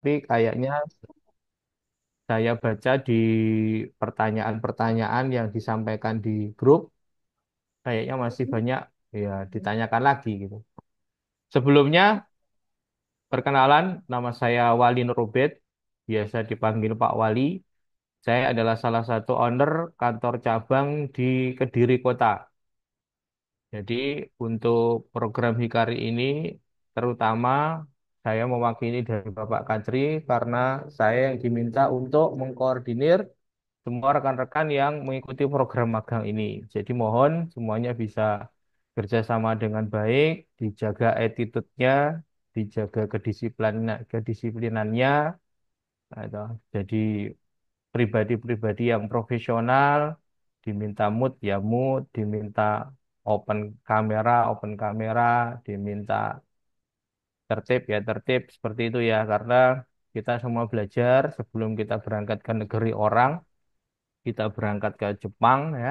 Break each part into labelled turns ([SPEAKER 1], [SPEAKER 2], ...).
[SPEAKER 1] Tapi kayaknya saya baca di pertanyaan-pertanyaan yang disampaikan di grup, kayaknya masih banyak ya ditanyakan lagi gitu. Sebelumnya, perkenalan, nama saya Wali Nurubet, biasa dipanggil Pak Wali. Saya adalah salah satu owner kantor cabang di Kediri Kota. Jadi untuk program Hikari ini terutama saya mewakili dari Bapak Kadri karena saya yang diminta untuk mengkoordinir semua rekan-rekan yang mengikuti program magang ini. Jadi mohon semuanya bisa kerjasama dengan baik, dijaga attitude-nya, dijaga kedisiplinannya, atau jadi pribadi-pribadi yang profesional, diminta mood ya mood, diminta open kamera, diminta tertib ya tertib seperti itu ya karena kita semua belajar sebelum kita berangkat ke negeri orang, kita berangkat ke Jepang ya,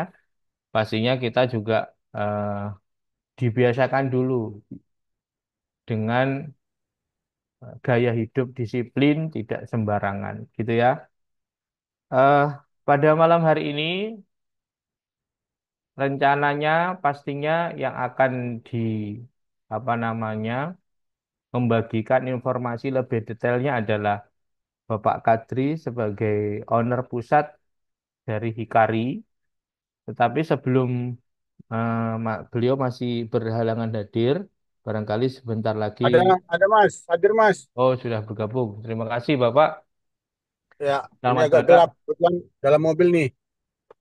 [SPEAKER 1] pastinya kita juga eh, dibiasakan dulu dengan gaya hidup disiplin, tidak sembarangan gitu ya. Eh pada malam hari ini rencananya pastinya yang akan di apa namanya membagikan informasi lebih detailnya adalah Bapak Kadri sebagai owner pusat dari Hikari. Tetapi sebelum beliau masih berhalangan hadir, barangkali sebentar lagi.
[SPEAKER 2] Ada Mas, hadir Mas.
[SPEAKER 1] Oh, sudah bergabung. Terima kasih Bapak.
[SPEAKER 2] Ya, ini
[SPEAKER 1] Selamat
[SPEAKER 2] agak gelap,
[SPEAKER 1] datang.
[SPEAKER 2] kebetulan dalam mobil nih.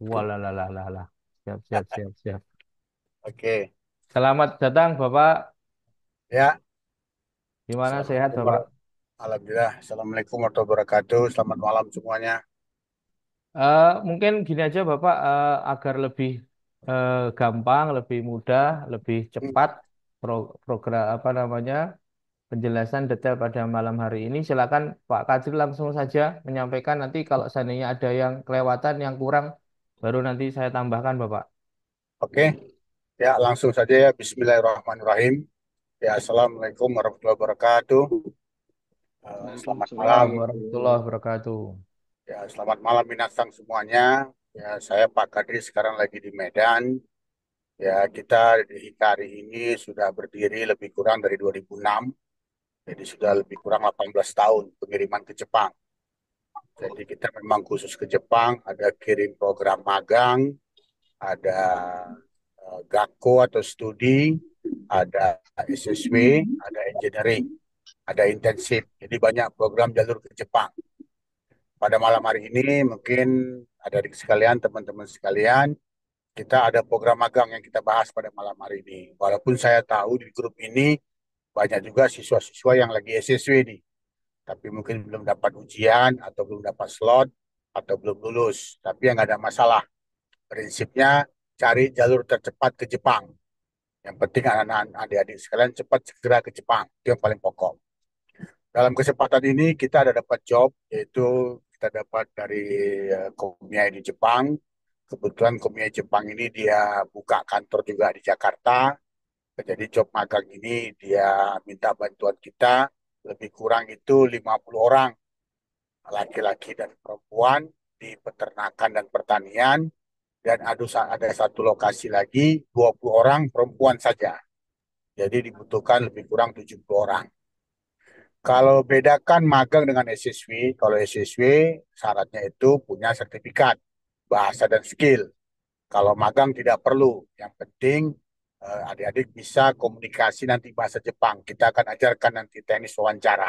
[SPEAKER 1] Walalalalalala. Siap, siap, siap, siap.
[SPEAKER 2] Oke,
[SPEAKER 1] Selamat datang Bapak.
[SPEAKER 2] ya.
[SPEAKER 1] Gimana sehat
[SPEAKER 2] Assalamualaikum
[SPEAKER 1] Bapak?
[SPEAKER 2] Alhamdulillah. Assalamualaikum warahmatullahi wabarakatuh. Selamat malam semuanya.
[SPEAKER 1] Mungkin gini aja Bapak, agar lebih gampang, lebih mudah, lebih
[SPEAKER 2] Hmm,
[SPEAKER 1] cepat program apa namanya penjelasan detail pada malam hari ini. Silakan Pak Kadri langsung saja menyampaikan. Nanti kalau seandainya ada yang kelewatan, yang kurang, baru nanti saya tambahkan Bapak.
[SPEAKER 2] Oke, ya langsung saja ya. Bismillahirrahmanirrahim. Ya, Assalamualaikum warahmatullahi wabarakatuh. Selamat
[SPEAKER 1] Waalaikumsalam
[SPEAKER 2] malam.
[SPEAKER 1] warahmatullahi wabarakatuh.
[SPEAKER 2] Ya, selamat malam minasang semuanya. Ya, saya Pak Kadri sekarang lagi di Medan. Ya, kita di Hikari ini sudah berdiri lebih kurang dari 2006. Jadi sudah lebih kurang 18 tahun pengiriman ke Jepang. Jadi kita memang khusus ke Jepang, ada kirim program magang, ada Gakko atau studi, ada SSW, ada engineering, ada intensif. Jadi banyak program jalur ke Jepang. Pada malam hari ini mungkin adik sekalian, teman-teman sekalian, kita ada program magang yang kita bahas pada malam hari ini. Walaupun saya tahu di grup ini banyak juga siswa-siswa yang lagi SSW nih, tapi mungkin belum dapat ujian atau belum dapat slot atau belum lulus. Tapi yang nggak ada masalah. Prinsipnya cari jalur tercepat ke Jepang. Yang penting anak-anak adik-adik sekalian cepat segera ke Jepang. Itu yang paling pokok. Dalam kesempatan ini kita ada dapat job, yaitu kita dapat dari Komiai di Jepang. Kebetulan Komiai Jepang ini dia buka kantor juga di Jakarta. Jadi job magang ini dia minta bantuan kita lebih kurang itu 50 orang laki-laki dan perempuan di peternakan dan pertanian dan ada satu lokasi lagi 20 orang perempuan saja. Jadi dibutuhkan lebih kurang 70 orang. Kalau bedakan magang dengan SSW, kalau SSW syaratnya itu punya sertifikat bahasa dan skill. Kalau magang tidak perlu. Yang penting adik-adik bisa komunikasi nanti bahasa Jepang. Kita akan ajarkan nanti teknis wawancara.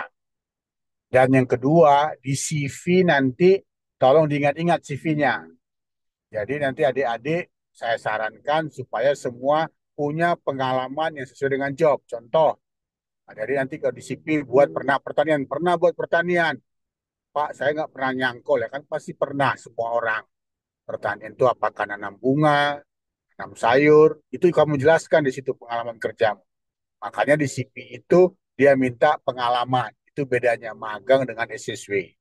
[SPEAKER 2] Dan yang kedua, di CV nanti tolong diingat-ingat CV-nya. Jadi nanti adik-adik saya sarankan supaya semua punya pengalaman yang sesuai dengan job. Contoh, jadi nanti kalau di CV buat pernah buat pertanian. Pak, saya nggak pernah nyangkol ya kan pasti pernah semua orang. Pertanian itu apakah nanam bunga, nanam sayur, itu kamu jelaskan di situ pengalaman kerja. Makanya di CV itu dia minta pengalaman. Itu bedanya magang dengan SSW.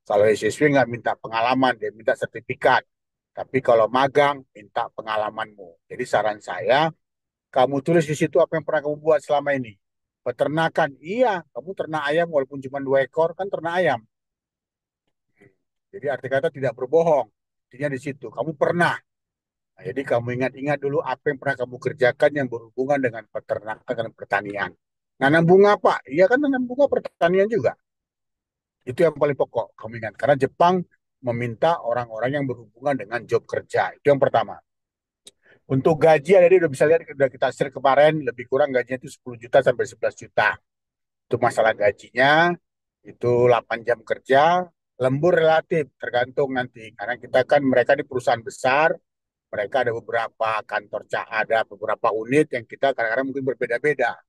[SPEAKER 2] Kalau SSW nggak minta pengalaman, dia minta sertifikat. Tapi kalau magang, minta pengalamanmu. Jadi saran saya, kamu tulis di situ apa yang pernah kamu buat selama ini. Peternakan, iya, kamu ternak ayam walaupun cuma 2 ekor kan ternak ayam. Jadi arti kata tidak berbohong. Artinya di situ kamu pernah. Nah, jadi kamu ingat-ingat dulu apa yang pernah kamu kerjakan yang berhubungan dengan peternakan dan pertanian. Nanam bunga Pak, iya kan nanam bunga pertanian juga. Itu yang paling pokok kamu ingat. Karena Jepang meminta orang-orang yang berhubungan dengan job kerja. Itu yang pertama. Untuk gaji ada udah bisa lihat udah kita share kemarin lebih kurang gajinya itu 10 juta sampai 11 juta. Itu masalah gajinya, itu 8 jam kerja, lembur relatif tergantung nanti karena kita kan mereka di perusahaan besar, mereka ada beberapa kantor ada beberapa unit yang kita kadang-kadang mungkin berbeda-beda.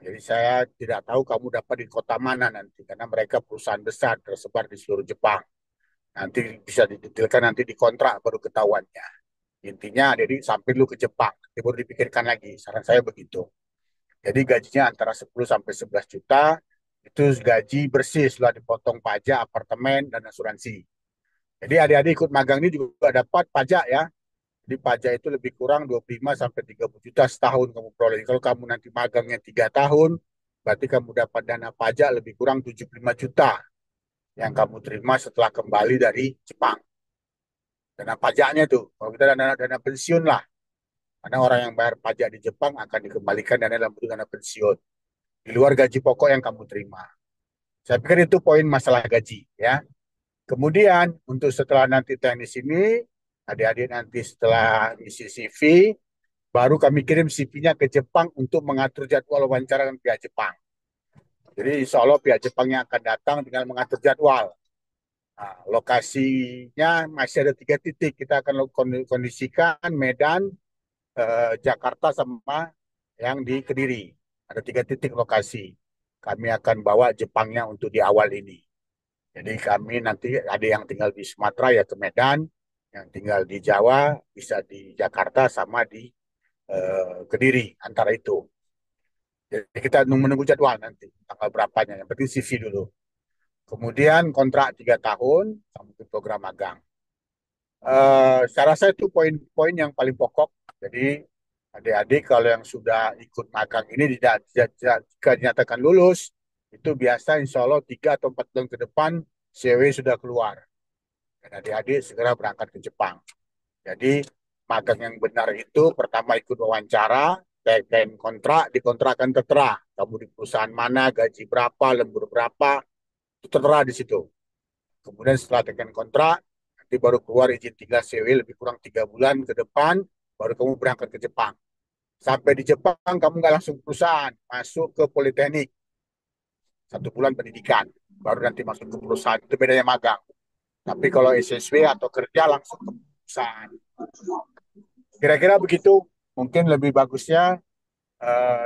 [SPEAKER 2] Jadi saya tidak tahu kamu dapat di kota mana nanti karena mereka perusahaan besar tersebar di seluruh Jepang. Nanti bisa didetailkan nanti di kontrak baru ketahuannya. Intinya jadi sampai dulu ke Jepang, nanti baru dipikirkan lagi. Saran saya begitu. Jadi gajinya antara 10 sampai 11 juta itu gaji bersih setelah dipotong pajak, apartemen, dan asuransi. Jadi adik-adik ikut magang ini juga dapat pajak ya. Jadi pajak itu lebih kurang 25 sampai 30 juta setahun kamu peroleh. Kalau kamu nanti magangnya 3 tahun, berarti kamu dapat dana pajak lebih kurang 75 juta yang kamu terima setelah kembali dari Jepang. Dana pajaknya tuh, kalau kita dana pensiun lah. Karena orang yang bayar pajak di Jepang akan dikembalikan dana dalam bentuk dana pensiun. Di luar gaji pokok yang kamu terima. Saya pikir itu poin masalah gaji ya. Kemudian untuk setelah nanti teknis ini, adik-adik nanti setelah isi CV, baru kami kirim CV-nya ke Jepang untuk mengatur jadwal wawancara dengan pihak Jepang. Jadi insya Allah pihak Jepang yang akan datang tinggal mengatur jadwal. Nah, lokasinya masih ada 3 titik. Kita akan kondisikan Medan, Jakarta sama yang di Kediri. Ada 3 titik lokasi. Kami akan bawa Jepangnya untuk di awal ini. Jadi kami nanti ada yang tinggal di Sumatera ya ke Medan, yang tinggal di Jawa bisa di Jakarta sama di Kediri antara itu. Jadi kita menunggu jadwal nanti tanggal berapanya. Yang penting CV dulu. Kemudian kontrak 3 tahun sama program magang. Saya rasa itu poin-poin yang paling pokok. Jadi adik-adik kalau yang sudah ikut magang ini jika dinyatakan lulus, itu biasa insya Allah 3 atau 4 bulan ke depan CW sudah keluar. Dan adik-adik segera berangkat ke Jepang. Jadi magang yang benar itu pertama ikut wawancara, teken kontrak, di kontrak akan tertera. Kamu di perusahaan mana, gaji berapa, lembur berapa, itu tertera di situ. Kemudian setelah teken kontrak, nanti baru keluar izin tinggal CW lebih kurang 3 bulan ke depan, baru kamu berangkat ke Jepang. Sampai di Jepang, kamu nggak langsung perusahaan, masuk ke Politeknik, 1 bulan pendidikan, baru nanti masuk ke perusahaan, itu bedanya magang. Tapi kalau SSW atau kerja langsung ke perusahaan. Kira-kira begitu, mungkin lebih bagusnya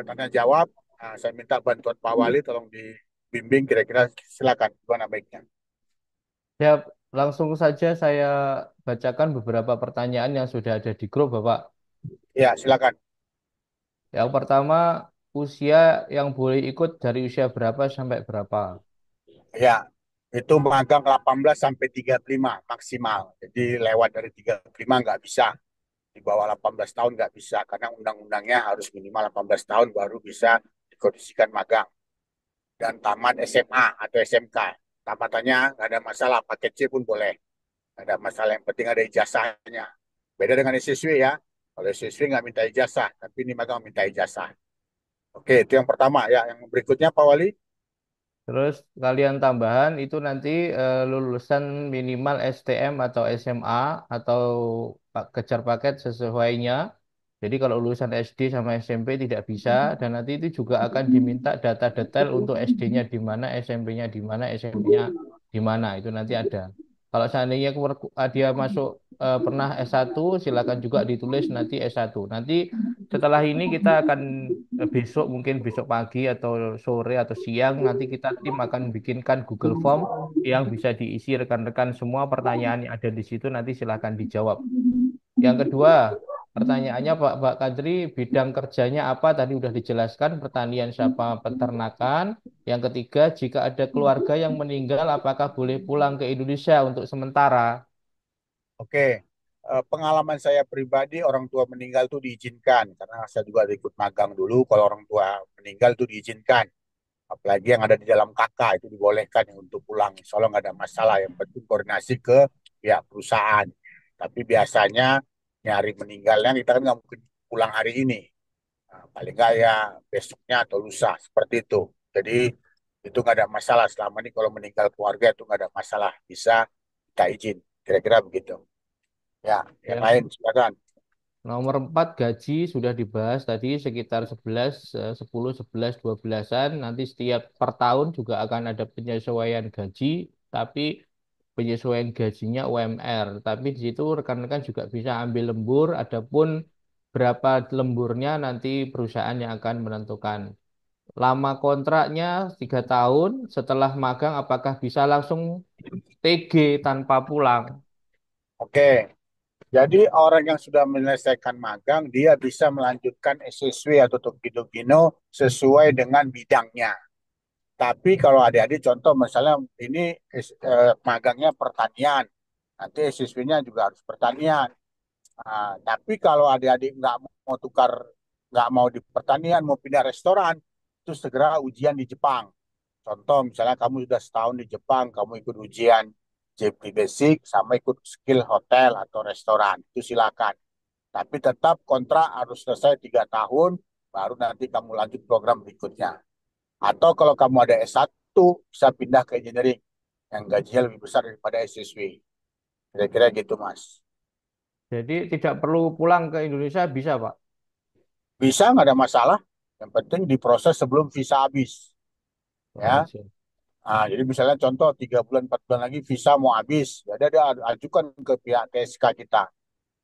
[SPEAKER 2] tanya jawab. Nah, saya minta bantuan Pak Wali, tolong dibimbing kira-kira silakan, gimana baiknya.
[SPEAKER 1] Ya, langsung saja saya bacakan beberapa pertanyaan yang sudah ada di grup, Bapak.
[SPEAKER 2] Ya, silakan.
[SPEAKER 1] Yang pertama, usia yang boleh ikut dari usia berapa sampai berapa?
[SPEAKER 2] Ya, itu magang 18 sampai 35 maksimal. Jadi lewat dari 35 nggak bisa. Di bawah 18 tahun nggak bisa, karena undang-undangnya harus minimal 18 tahun baru bisa dikondisikan magang. Dan tamat SMA atau SMK. Tamatannya nggak ada masalah, paket C pun boleh. Nggak ada masalah, yang penting ada ijazahnya. Beda dengan SSW ya. Kalau SSW nggak minta ijazah, tapi ini magang minta ijazah. Oke, itu yang pertama ya. Yang berikutnya Pak Wali.
[SPEAKER 1] Terus kalian tambahan itu nanti lulusan minimal STM atau SMA atau kejar paket sesuainya. Jadi kalau lulusan SD sama SMP tidak bisa dan nanti itu juga akan diminta data detail untuk SD-nya di mana, SMP-nya di mana, SMP-nya di mana itu nanti ada. Kalau seandainya dia masuk pernah S1 silakan juga ditulis nanti S1. Nanti setelah ini kita akan besok mungkin besok pagi atau sore atau siang nanti kita tim akan bikinkan Google Form yang bisa diisi rekan-rekan semua pertanyaan yang ada di situ nanti silakan dijawab. Yang kedua, pertanyaannya Pak Kadri, bidang kerjanya apa? Tadi udah dijelaskan, pertanian siapa peternakan. Yang ketiga, jika ada keluarga yang meninggal, apakah boleh pulang ke Indonesia untuk sementara?
[SPEAKER 2] Oke. pengalaman saya pribadi orang tua meninggal tuh diizinkan karena saya juga ikut magang dulu. Kalau orang tua meninggal tuh diizinkan, apalagi yang ada di dalam kakak itu dibolehkan untuk pulang. Insya Allah nggak ada masalah. Yang penting koordinasi ke pihak perusahaan. Tapi biasanya nyari meninggalnya kita kan nggak mungkin pulang hari ini. Nah, paling nggak ya besoknya atau lusa seperti itu. Jadi itu nggak ada masalah. Selama ini kalau meninggal keluarga itu nggak ada masalah. Bisa kita izin. Kira-kira begitu. Ya, yang
[SPEAKER 1] Ya.
[SPEAKER 2] lain silakan.
[SPEAKER 1] Nomor 4 gaji sudah dibahas tadi sekitar 11, 10, 11, 12-an. Nanti setiap per tahun juga akan ada penyesuaian gaji, tapi penyesuaian gajinya UMR. Tapi di situ rekan-rekan juga bisa ambil lembur, adapun berapa lemburnya nanti perusahaan yang akan menentukan. Lama kontraknya 3 tahun, setelah magang apakah bisa langsung TG tanpa pulang?
[SPEAKER 2] Oke. Jadi orang yang sudah menyelesaikan magang, dia bisa melanjutkan SSW atau Tokito-Gino sesuai dengan bidangnya. Tapi kalau adik-adik contoh misalnya ini magangnya pertanian, nanti SSW-nya juga harus pertanian. Nah, tapi kalau adik-adik nggak mau tukar, nggak mau di pertanian, mau pindah restoran, itu segera ujian di Jepang. Contoh misalnya kamu sudah setahun di Jepang, kamu ikut ujian JP Basic sama ikut skill hotel atau restoran, itu silakan. Tapi tetap kontrak harus selesai 3 tahun, baru nanti kamu lanjut program berikutnya. Atau kalau kamu ada S1, bisa pindah ke engineering yang gajinya lebih besar daripada SSW. Kira-kira gitu, Mas.
[SPEAKER 1] Jadi tidak perlu pulang ke Indonesia bisa, Pak?
[SPEAKER 2] Bisa, nggak ada masalah. Yang penting diproses sebelum visa habis.
[SPEAKER 1] Oh,
[SPEAKER 2] Ya.
[SPEAKER 1] siap.
[SPEAKER 2] Nah, jadi misalnya contoh 3 bulan, 4 bulan lagi visa mau habis. Ya dia ajukan ke pihak TSK kita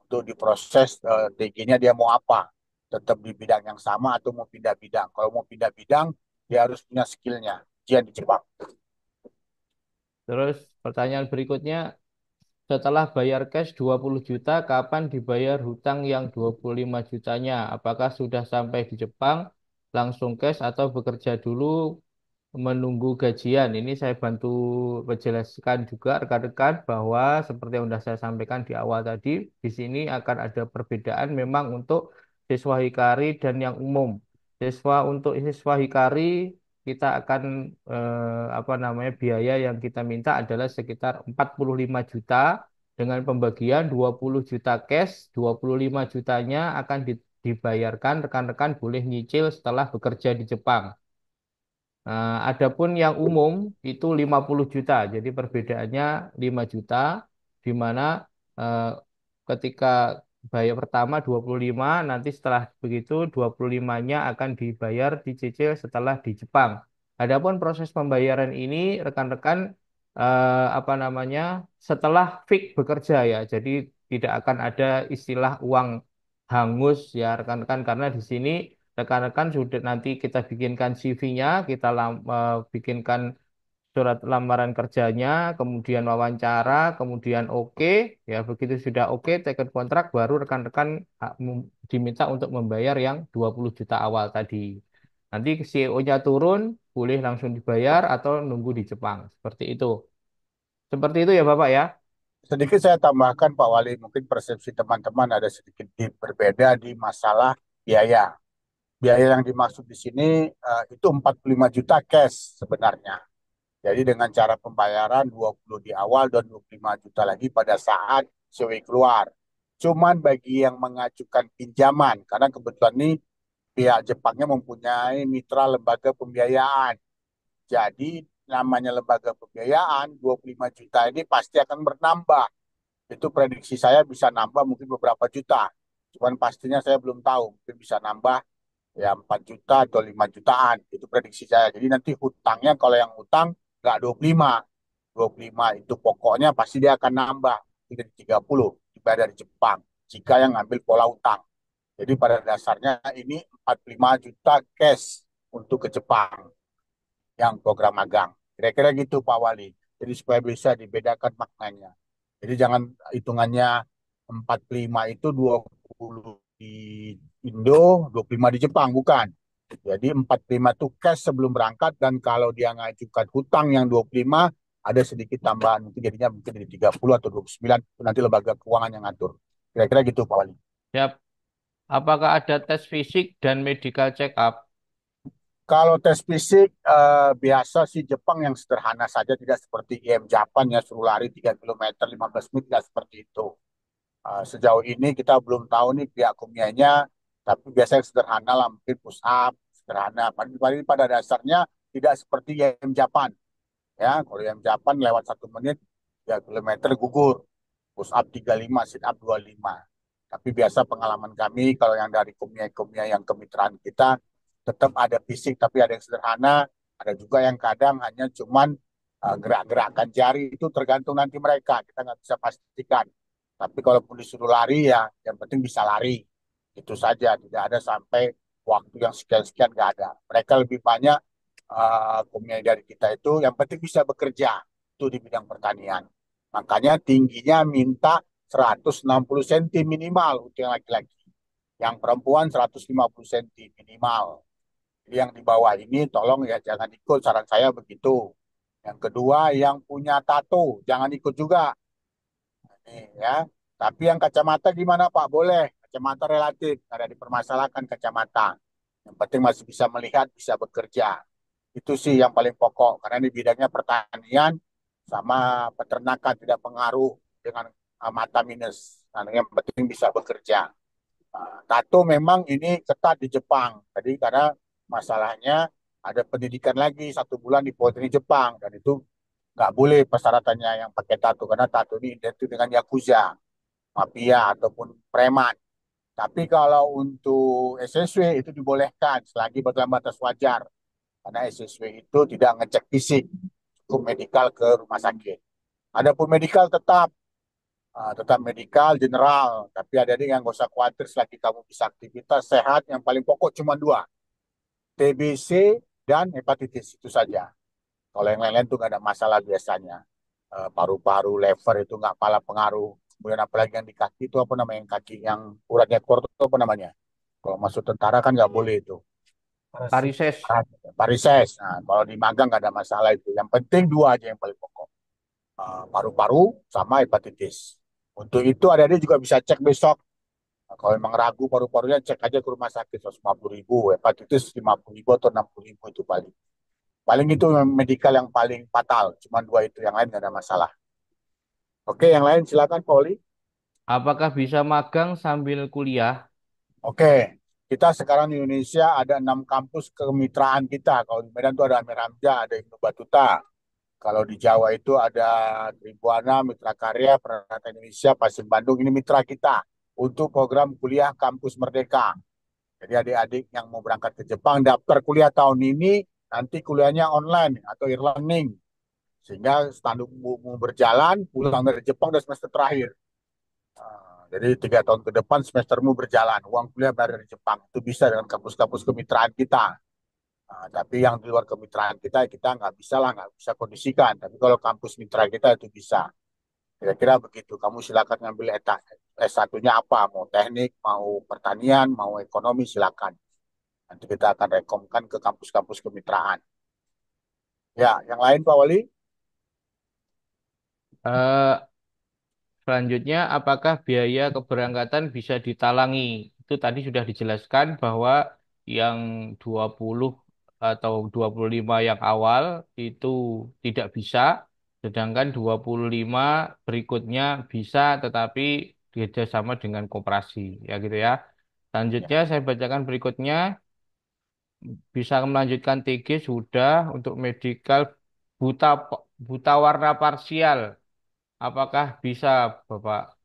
[SPEAKER 2] untuk diproses TG-nya dia mau apa. Tetap di bidang yang sama atau mau pindah bidang. Kalau mau pindah bidang, dia harus punya skillnya. Ujian di Jepang.
[SPEAKER 1] Terus pertanyaan berikutnya, setelah bayar cash 20 juta, kapan dibayar hutang yang 25 jutanya? Apakah sudah sampai di Jepang, langsung cash atau bekerja dulu menunggu gajian? Ini saya bantu menjelaskan juga rekan-rekan bahwa seperti yang sudah saya sampaikan di awal tadi, di sini akan ada perbedaan memang untuk siswa Hikari dan yang umum. Siswa Hikari kita akan apa namanya biaya yang kita minta adalah sekitar 45 juta dengan pembagian 20 juta cash, 25 jutanya akan dibayarkan rekan-rekan boleh nyicil setelah bekerja di Jepang. Adapun yang umum itu 50 juta. Jadi perbedaannya 5 juta di mana eh, ketika bayar pertama 25, nanti setelah begitu 25-nya akan dibayar dicicil setelah di Jepang. Adapun proses pembayaran ini rekan-rekan apa namanya setelah fix bekerja ya. Jadi tidak akan ada istilah uang hangus ya rekan-rekan karena di sini rekan-rekan sudah nanti kita bikinkan CV-nya, kita bikinkan surat lamaran kerjanya, kemudian wawancara, kemudian oke, ya begitu sudah oke, teken kontrak, baru rekan-rekan diminta untuk membayar yang 20 juta awal tadi. Nanti CEO-nya turun, boleh langsung dibayar atau nunggu di Jepang. Seperti itu. Seperti itu ya Bapak ya.
[SPEAKER 2] Sedikit saya tambahkan Pak Wali, mungkin persepsi teman-teman ada sedikit berbeda di masalah biaya. Biaya yang dimaksud di sini itu 45 juta cash sebenarnya. Jadi dengan cara pembayaran 20 di awal dan 25 juta lagi pada saat sewi keluar. Cuman bagi yang mengajukan pinjaman, karena kebetulan ini pihak Jepangnya mempunyai mitra lembaga pembiayaan. Jadi namanya lembaga pembiayaan 25 juta ini pasti akan bertambah. Itu prediksi saya bisa nambah mungkin beberapa juta. Cuman pastinya saya belum tahu. Mungkin bisa nambah ya 4 juta atau 5 jutaan. Itu prediksi saya. Jadi nanti hutangnya kalau yang hutang nggak 25. 25 itu pokoknya pasti dia akan nambah. Tidak 30 dibayar dari Jepang. Jika yang ngambil pola hutang. Jadi pada dasarnya ini 45 juta cash untuk ke Jepang yang program magang. Kira-kira gitu Pak Wali. Jadi supaya bisa dibedakan maknanya. Jadi jangan hitungannya 45 itu 20 di Indo, 25 di Jepang, bukan. Jadi 45 itu cash sebelum berangkat dan kalau dia ngajukan hutang yang 25 ada sedikit tambahan mungkin jadinya mungkin jadi 30 atau 29 nanti lembaga keuangan yang ngatur. Kira-kira gitu Pak Wali.
[SPEAKER 1] Siap. Apakah ada tes fisik dan medical check up?
[SPEAKER 2] Kalau tes fisik biasa sih Jepang yang sederhana saja, tidak seperti IM Japan ya suruh lari 3 kilometer 15 menit, tidak seperti itu. Sejauh ini kita belum tahu nih pihak kimianya, tapi biasanya sederhana lah, mungkin push up sederhana. Pada dasarnya tidak seperti IM Japan ya. Kalau IM Japan lewat 1 menit 3 kilometer gugur, push up 35, sit up 25. Tapi biasa pengalaman kami kalau yang dari kumia-kumia yang kemitraan kita tetap ada fisik, tapi ada yang sederhana, ada juga yang kadang hanya cuman gerak-gerakan jari, itu tergantung nanti mereka, kita nggak bisa pastikan. Tapi kalaupun disuruh lari ya yang penting bisa lari. Itu saja, tidak ada sampai waktu yang sekian-sekian, nggak ada. Mereka lebih banyak kumia dari kita itu yang penting bisa bekerja itu di bidang pertanian. Makanya tingginya minta 160 cm minimal untuk yang laki-laki. Yang perempuan 150 cm minimal. Jadi yang di bawah ini tolong ya jangan ikut, saran saya begitu. Yang kedua yang punya tato jangan ikut juga. Nih, ya. Tapi yang kacamata gimana Pak? Boleh. Kacamata relatif, ada dipermasalahkan kacamata. Yang penting masih bisa melihat, bisa bekerja. Itu sih yang paling pokok karena ini bidangnya pertanian sama peternakan, tidak pengaruh dengan mata minus. Nah, yang penting bisa bekerja. Tato memang ini ketat di Jepang. Jadi karena masalahnya ada pendidikan lagi 1 bulan di Politeknik Jepang dan itu nggak boleh persyaratannya yang pakai tato karena tato ini identik dengan yakuza, mafia ataupun preman. Tapi kalau untuk SSW itu dibolehkan selagi dalam batas wajar karena SSW itu tidak ngecek fisik, cukup medikal ke rumah sakit. Adapun medikal tetap medikal general, tapi ada yang nggak usah khawatir selagi kamu bisa aktivitas sehat. Yang paling pokok cuma dua, TBC dan hepatitis itu saja. Kalau yang lain-lain tuh nggak ada masalah biasanya. Paru-paru, lever itu nggak pala pengaruh. Kemudian apalagi yang di kaki itu apa namanya, yang kaki yang uratnya keluar itu apa namanya? Kalau masuk tentara kan nggak boleh itu.
[SPEAKER 1] Parises.
[SPEAKER 2] Parises. Nah, kalau di magang nggak ada masalah itu. Yang penting dua aja yang paling pokok. Paru-paru sama hepatitis. Untuk itu adik-adik juga bisa cek besok. Nah, kalau memang ragu paru-parunya cek aja ke rumah sakit 150.000, hepatitis 50.000 atau 60.000 itu paling. Paling itu medikal yang paling fatal. Cuma dua itu, yang lain nggak ada masalah. Oke, yang lain silakan Pauli.
[SPEAKER 1] Apakah bisa magang sambil kuliah?
[SPEAKER 2] Oke, kita sekarang di Indonesia ada 6 kampus kemitraan kita. Kalau di Medan itu ada Amir Hamzah, ada Ibnu Batuta. Kalau di Jawa itu ada Tribuana, Mitra Karya, Peranakan Indonesia, Pasir Bandung. Ini mitra kita untuk program kuliah Kampus Merdeka. Jadi adik-adik yang mau berangkat ke Jepang daftar kuliah tahun ini, nanti kuliahnya online atau e-learning. Sehingga standar mau berjalan, pulang dari Jepang dan semester terakhir. Jadi 3 tahun ke depan semestermu berjalan, uang kuliah bayar dari Jepang. Itu bisa dengan kampus-kampus kemitraan kita. Tapi yang di luar kemitraan kita nggak bisa lah, nggak bisa kondisikan. Tapi kalau kampus mitra kita itu bisa. Kira-kira begitu. Kamu silakan ngambil S1-nya apa? Mau teknik, mau pertanian, mau ekonomi, silakan. Nanti kita akan rekomkan ke kampus-kampus kemitraan. Ya, yang lain Pak Wali?
[SPEAKER 1] Eh, Selanjutnya, apakah biaya keberangkatan bisa ditalangi? Itu tadi sudah dijelaskan bahwa yang 20 atau 25 yang awal itu tidak bisa, sedangkan 25 berikutnya bisa tetapi kerjasama dengan koperasi, ya gitu ya.
[SPEAKER 2] Ya.
[SPEAKER 1] Selanjutnya saya bacakan berikutnya, bisa melanjutkan TG sudah untuk medical buta buta warna parsial. Apakah bisa, Bapak?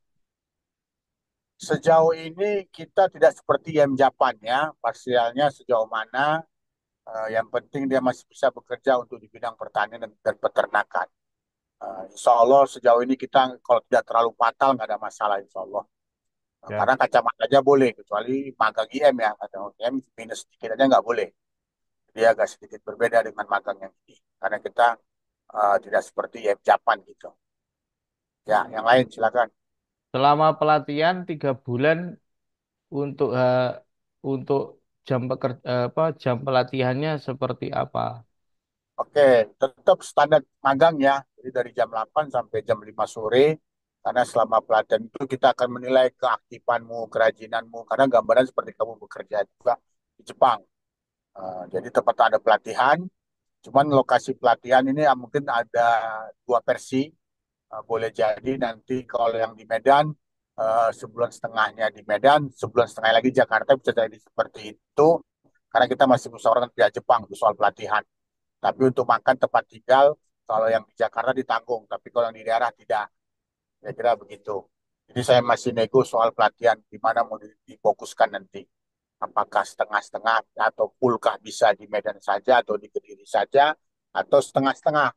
[SPEAKER 2] Sejauh ini kita tidak seperti yang Japan ya, parsialnya sejauh mana. Yang penting dia masih bisa bekerja untuk di bidang pertanian dan peternakan. Insya Allah sejauh ini kita kalau tidak terlalu fatal nggak ada masalah Insya Allah.
[SPEAKER 1] Ya.
[SPEAKER 2] Karena kacamata aja boleh, kecuali magang IM ya. Magang IM minus sedikit aja nggak boleh. Dia agak sedikit berbeda dengan magang yang ini. Karena kita tidak seperti IM Japan gitu. Ya, yang lain silakan.
[SPEAKER 1] Selama pelatihan 3 bulan untuk untuk jam pelatihannya seperti apa?
[SPEAKER 2] Oke, tetap standar magang ya. Jadi dari jam 8 sampai jam 5 sore. Karena selama pelatihan itu kita akan menilai keaktifanmu, kerajinanmu, karena gambaran seperti kamu bekerja juga di Jepang. Jadi tempat ada pelatihan, cuman lokasi pelatihan ini mungkin ada dua versi. Boleh jadi nanti kalau yang di Medan, sebulan setengahnya di Medan, sebulan setengah lagi Jakarta, bisa jadi seperti itu. Karena kita masih musyawarah pihak Jepang soal pelatihan. Tapi untuk makan tempat tinggal, kalau yang di Jakarta ditanggung, tapi kalau yang di daerah tidak. Kira-kira begitu. Jadi saya masih nego soal pelatihan di mana mau difokuskan nanti. Apakah setengah-setengah atau fullkah bisa di Medan saja atau di Kediri saja atau setengah-setengah.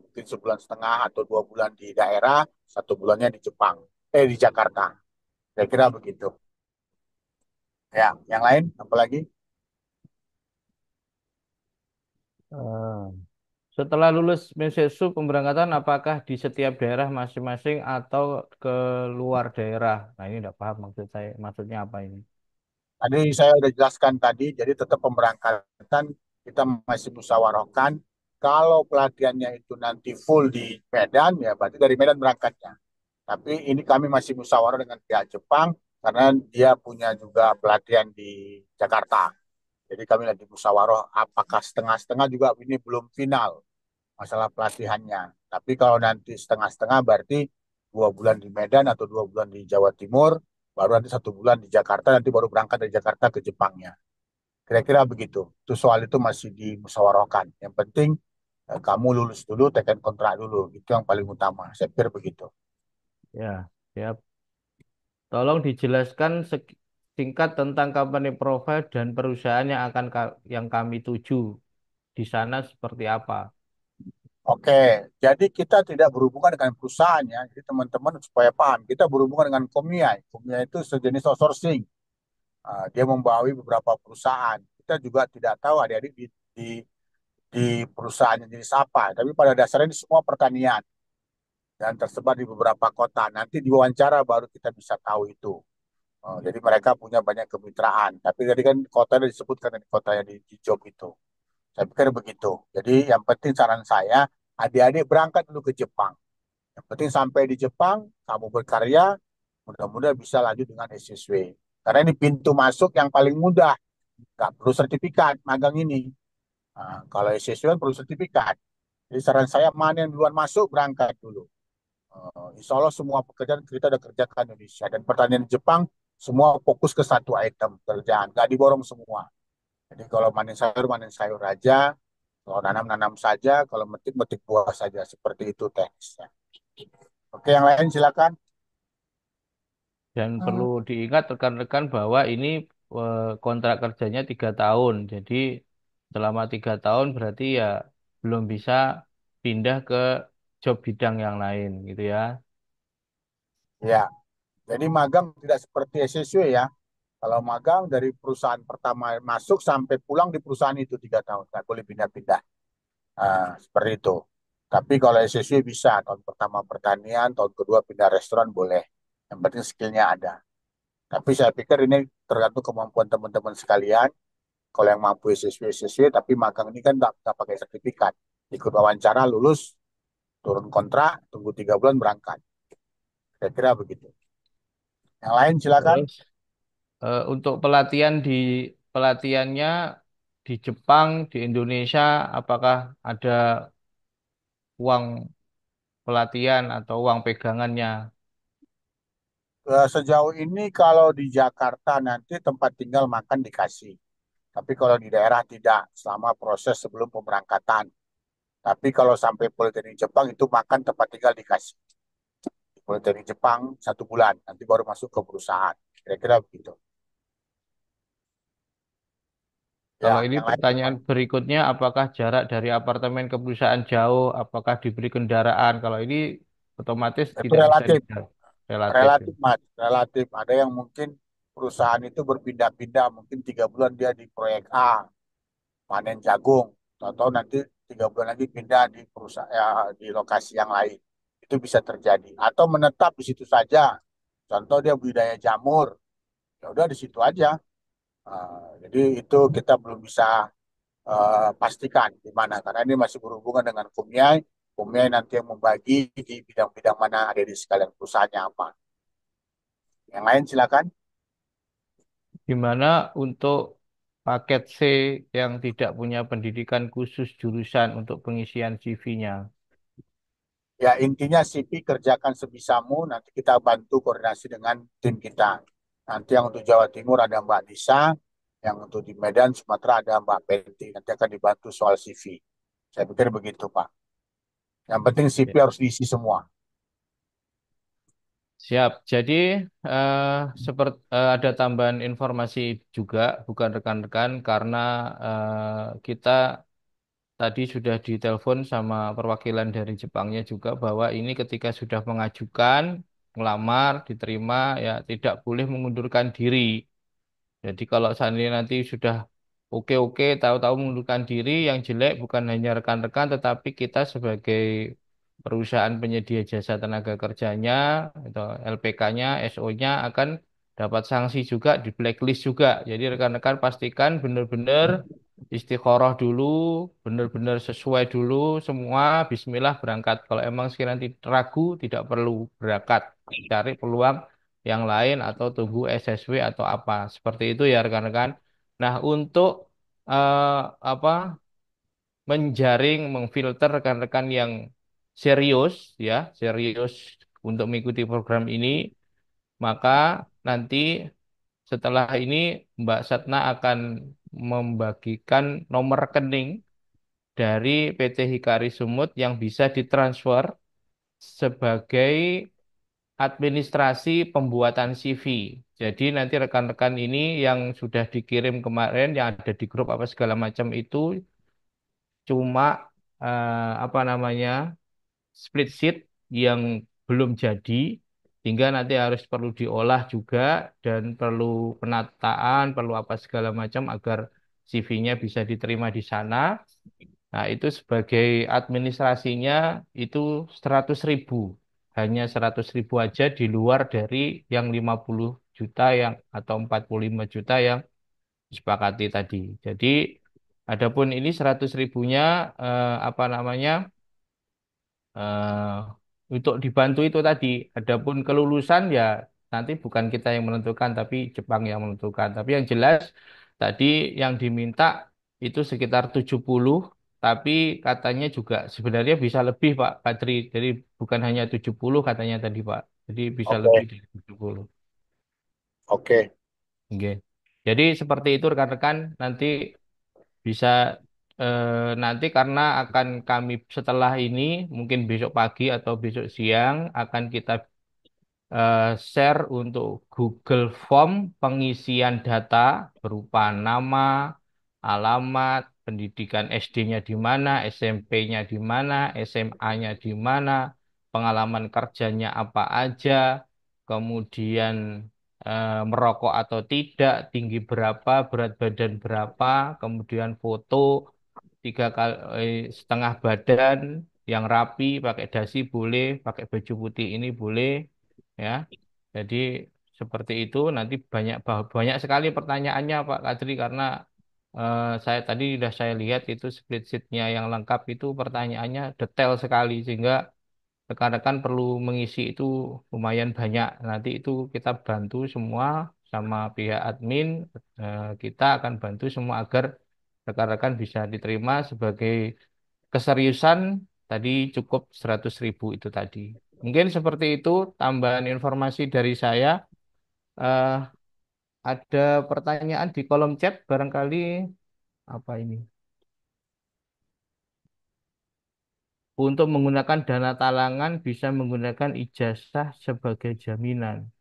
[SPEAKER 2] Mungkin sebulan setengah atau 2 bulan di daerah, 1 bulannya di Jepang, di Jakarta. Kira-kira begitu. Ya, yang lain apalagi?
[SPEAKER 1] Eh, Setelah lulus Mesesu pemberangkatan apakah di setiap daerah masing-masing atau ke luar daerah? Nah ini tidak paham maksud saya, maksudnya apa ini?
[SPEAKER 2] Tadi saya sudah jelaskan tadi, jadi tetap pemberangkatan kita masih musyawarahkan. Kalau pelatihannya itu nanti full di Medan, ya berarti dari Medan berangkatnya. Tapi ini kami masih musyawarah dengan pihak Jepang karena dia punya juga pelatihan di Jakarta. Jadi kami lagi musyawarah apakah setengah-setengah juga ini belum final masalah pelatihannya. Tapi kalau nanti setengah-setengah berarti 2 bulan di Medan atau 2 bulan di Jawa Timur, baru nanti 1 bulan di Jakarta, nanti baru berangkat dari Jakarta ke Jepangnya. Kira-kira begitu. Itu soal itu masih dimusyawarahkan. Yang penting kamu lulus dulu, tekan kontrak dulu. Itu yang paling utama. Saya pikir begitu.
[SPEAKER 1] Ya, siap. Tolong dijelaskan singkat tentang company profile dan perusahaan yang yang kami tuju di sana seperti apa.
[SPEAKER 2] Oke, jadi kita tidak berhubungan dengan perusahaannya. Jadi teman-teman supaya paham, kita berhubungan dengan Komiai. Komiai itu sejenis outsourcing. Dia membawahi beberapa perusahaan. Kita juga tidak tahu adik-adik di, di perusahaan jenis apa. Tapi pada dasarnya ini semua pertanian dan tersebar di beberapa kota. Nanti diwawancara baru kita bisa tahu itu. Jadi mereka punya banyak kemitraan. Tapi tadi kan kota yang disebutkan di kota yang di job itu. Saya pikir begitu. Jadi yang penting saran saya, adik-adik berangkat dulu ke Jepang. Yang penting sampai di Jepang, kamu berkarya, mudah-mudahan bisa lanjut dengan SSW. Karena ini pintu masuk yang paling mudah. Nggak perlu sertifikat magang ini. Kalau SSW kan perlu sertifikat. Jadi saran saya mana yang duluan masuk, berangkat dulu. Insya Allah semua pekerjaan kita udah kerjakan di Indonesia. Dan pertanian di Jepang, semua fokus ke satu item kerjaan. Nggak diborong semua. Jadi kalau manen sayur aja. Kalau nanam-nanam saja, kalau metik-metik buah saja. Seperti itu teknisnya. Oke, yang lain silakan.
[SPEAKER 1] Dan perlu diingat rekan-rekan bahwa ini kontrak kerjanya 3 tahun. Jadi selama 3 tahun berarti ya belum bisa pindah ke job bidang yang lain gitu ya.
[SPEAKER 2] Ya, jadi magang tidak seperti SSW ya. Kalau magang dari perusahaan pertama masuk sampai pulang di perusahaan itu 3 tahun, nggak boleh pindah-pindah. Seperti itu. Tapi kalau SSW bisa, tahun pertama pertanian, tahun kedua pindah restoran boleh. Yang penting skillnya ada. Tapi saya pikir ini tergantung kemampuan teman-teman sekalian. Kalau yang mampu SSW, SSW, tapi magang ini kan nggak pakai sertifikat. Ikut wawancara, lulus, turun kontrak, tunggu 3 bulan berangkat. Kira-kira begitu. Yang lain silakan.
[SPEAKER 1] Terus untuk pelatihannya di Jepang, di Indonesia, apakah ada uang pelatihan atau uang pegangannya?
[SPEAKER 2] Sejauh ini kalau di Jakarta nanti tempat tinggal makan dikasih. Tapi kalau di daerah tidak, selama proses sebelum pemberangkatan. Tapi kalau sampai Politeknik Jepang itu makan tempat tinggal dikasih. Di Politeknik Jepang 1 bulan, nanti baru masuk ke perusahaan. Kira-kira begitu.
[SPEAKER 1] Kalau
[SPEAKER 2] Ya,
[SPEAKER 1] ini
[SPEAKER 2] yang lain
[SPEAKER 1] pertanyaan berikutnya, apakah jarak dari apartemen ke perusahaan jauh? Apakah diberi kendaraan? Kalau ini otomatis
[SPEAKER 2] itu
[SPEAKER 1] tidak bisa
[SPEAKER 2] relatif,
[SPEAKER 1] dijawab. Relatif. Ya.
[SPEAKER 2] relatif mas, relatif. Ada yang mungkin perusahaan itu berpindah-pindah, mungkin 3 bulan dia di proyek A, panen jagung, atau nanti 3 bulan lagi pindah di perusahaan ya, di lokasi yang lain. Itu bisa terjadi. Atau menetap di situ saja. Contoh dia budidaya jamur, ya udah di situ aja. Jadi itu kita belum bisa pastikan di mana karena ini masih berhubungan dengan Kumiai. Umumnya nanti yang membagi di bidang-bidang mana ada di sekalian perusahaannya apa. Yang lain silakan.
[SPEAKER 1] Gimana untuk paket C yang tidak punya pendidikan khusus jurusan untuk pengisian CV-nya?
[SPEAKER 2] Ya intinya CV kerjakan sebisamu, nanti kita bantu koordinasi dengan tim kita. Nanti yang untuk Jawa Timur ada Mbak Nisa, yang untuk di Medan, Sumatera ada Mbak Penti. Nanti akan dibantu soal CV. Saya pikir begitu, Pak. Yang penting CV harus diisi semua.
[SPEAKER 1] Siap. Jadi seperti ada tambahan informasi juga, bukan rekan-rekan, karena kita tadi sudah ditelepon sama perwakilan dari Jepangnya juga bahwa ini ketika sudah mengajukan, melamar, diterima, ya tidak boleh mengundurkan diri. Jadi kalau seandainya nanti sudah oke-oke, tahu-tahu mengundurkan diri, yang jelek bukan hanya rekan-rekan, tetapi kita sebagai perusahaan penyedia jasa tenaga kerjanya, atau LPK-nya, SO-nya akan dapat sanksi juga, di blacklist juga. Jadi rekan-rekan pastikan benar-benar istikharah dulu, benar-benar sesuai dulu, semua Bismillah berangkat. Kalau emang sekiranya ragu, tidak perlu berangkat, cari peluang yang lain atau tunggu SSW atau apa. Seperti itu ya rekan-rekan. Nah, untuk eh, apa menjaring, memfilter rekan-rekan yang serius ya, serius untuk mengikuti program ini, maka nanti setelah ini Mbak Satna akan membagikan nomor rekening dari PT Hikari Sumut yang bisa ditransfer sebagai administrasi pembuatan CV. Jadi nanti rekan-rekan ini yang sudah dikirim kemarin, yang ada di grup apa segala macam itu cuma apa namanya split sheet yang belum jadi, hingga nanti harus perlu diolah juga dan perlu penataan, perlu apa segala macam agar CV-nya bisa diterima di sana. Nah, itu sebagai administrasinya itu 100.000. Hanya 100.000 aja di luar dari yang 50 juta yang atau 45 juta yang disepakati tadi. Jadi, adapun ini 100.000-nya apa namanya untuk dibantu itu tadi. Adapun kelulusan ya nanti bukan kita yang menentukan, tapi Jepang yang menentukan. Tapi yang jelas tadi yang diminta itu sekitar 70, tapi katanya juga sebenarnya bisa lebih Pak Kadri. Jadi bukan hanya 70 katanya tadi Pak. Jadi bisa lebih
[SPEAKER 2] Oke,
[SPEAKER 1] dari 70.
[SPEAKER 2] oke,
[SPEAKER 1] Oke. Jadi seperti itu rekan-rekan, nanti bisa nanti karena akan kami setelah ini mungkin besok pagi atau besok siang akan kita share untuk Google Form pengisian data berupa nama, alamat, pendidikan SD-nya di mana, SMP-nya di mana, SMA-nya di mana, pengalaman kerjanya apa aja, kemudian merokok atau tidak, tinggi berapa, berat badan berapa, kemudian foto 3 kali setengah badan yang rapi, pakai dasi boleh, pakai baju putih ini boleh, ya. Jadi seperti itu nanti banyak sekali pertanyaannya Pak Kadri karena saya tadi sudah saya lihat itu spreadsheet-nya yang lengkap itu pertanyaannya detail sekali sehingga rekan-rekan perlu mengisi itu lumayan banyak. Nanti itu kita bantu semua sama pihak admin, kita akan bantu semua agar rekan-rekan bisa diterima sebagai keseriusan tadi cukup 100.000 itu tadi. Mungkin seperti itu tambahan informasi dari saya. Eh, ada pertanyaan di kolom chat barangkali apa ini? Untuk menggunakan dana talangan bisa menggunakan ijazah sebagai jaminan.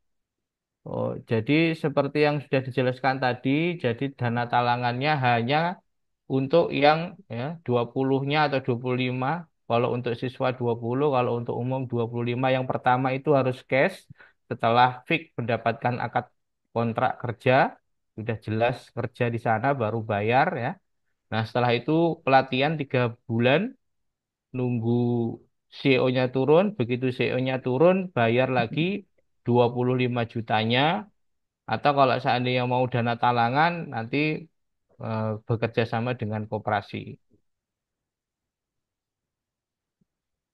[SPEAKER 1] Oh, jadi seperti yang sudah dijelaskan tadi, jadi dana talangannya hanya untuk yang ya 20-nya atau 25. Kalau untuk siswa 20, kalau untuk umum 25. Yang pertama itu harus cash setelah fix mendapatkan akad kontrak kerja, sudah jelas kerja di sana baru bayar ya. Nah, setelah itu pelatihan 3 bulan, nunggu CEO-nya turun, begitu CEO-nya turun, bayar lagi 25 jutanya, atau kalau seandainya mau dana talangan, nanti bekerja sama dengan koperasi.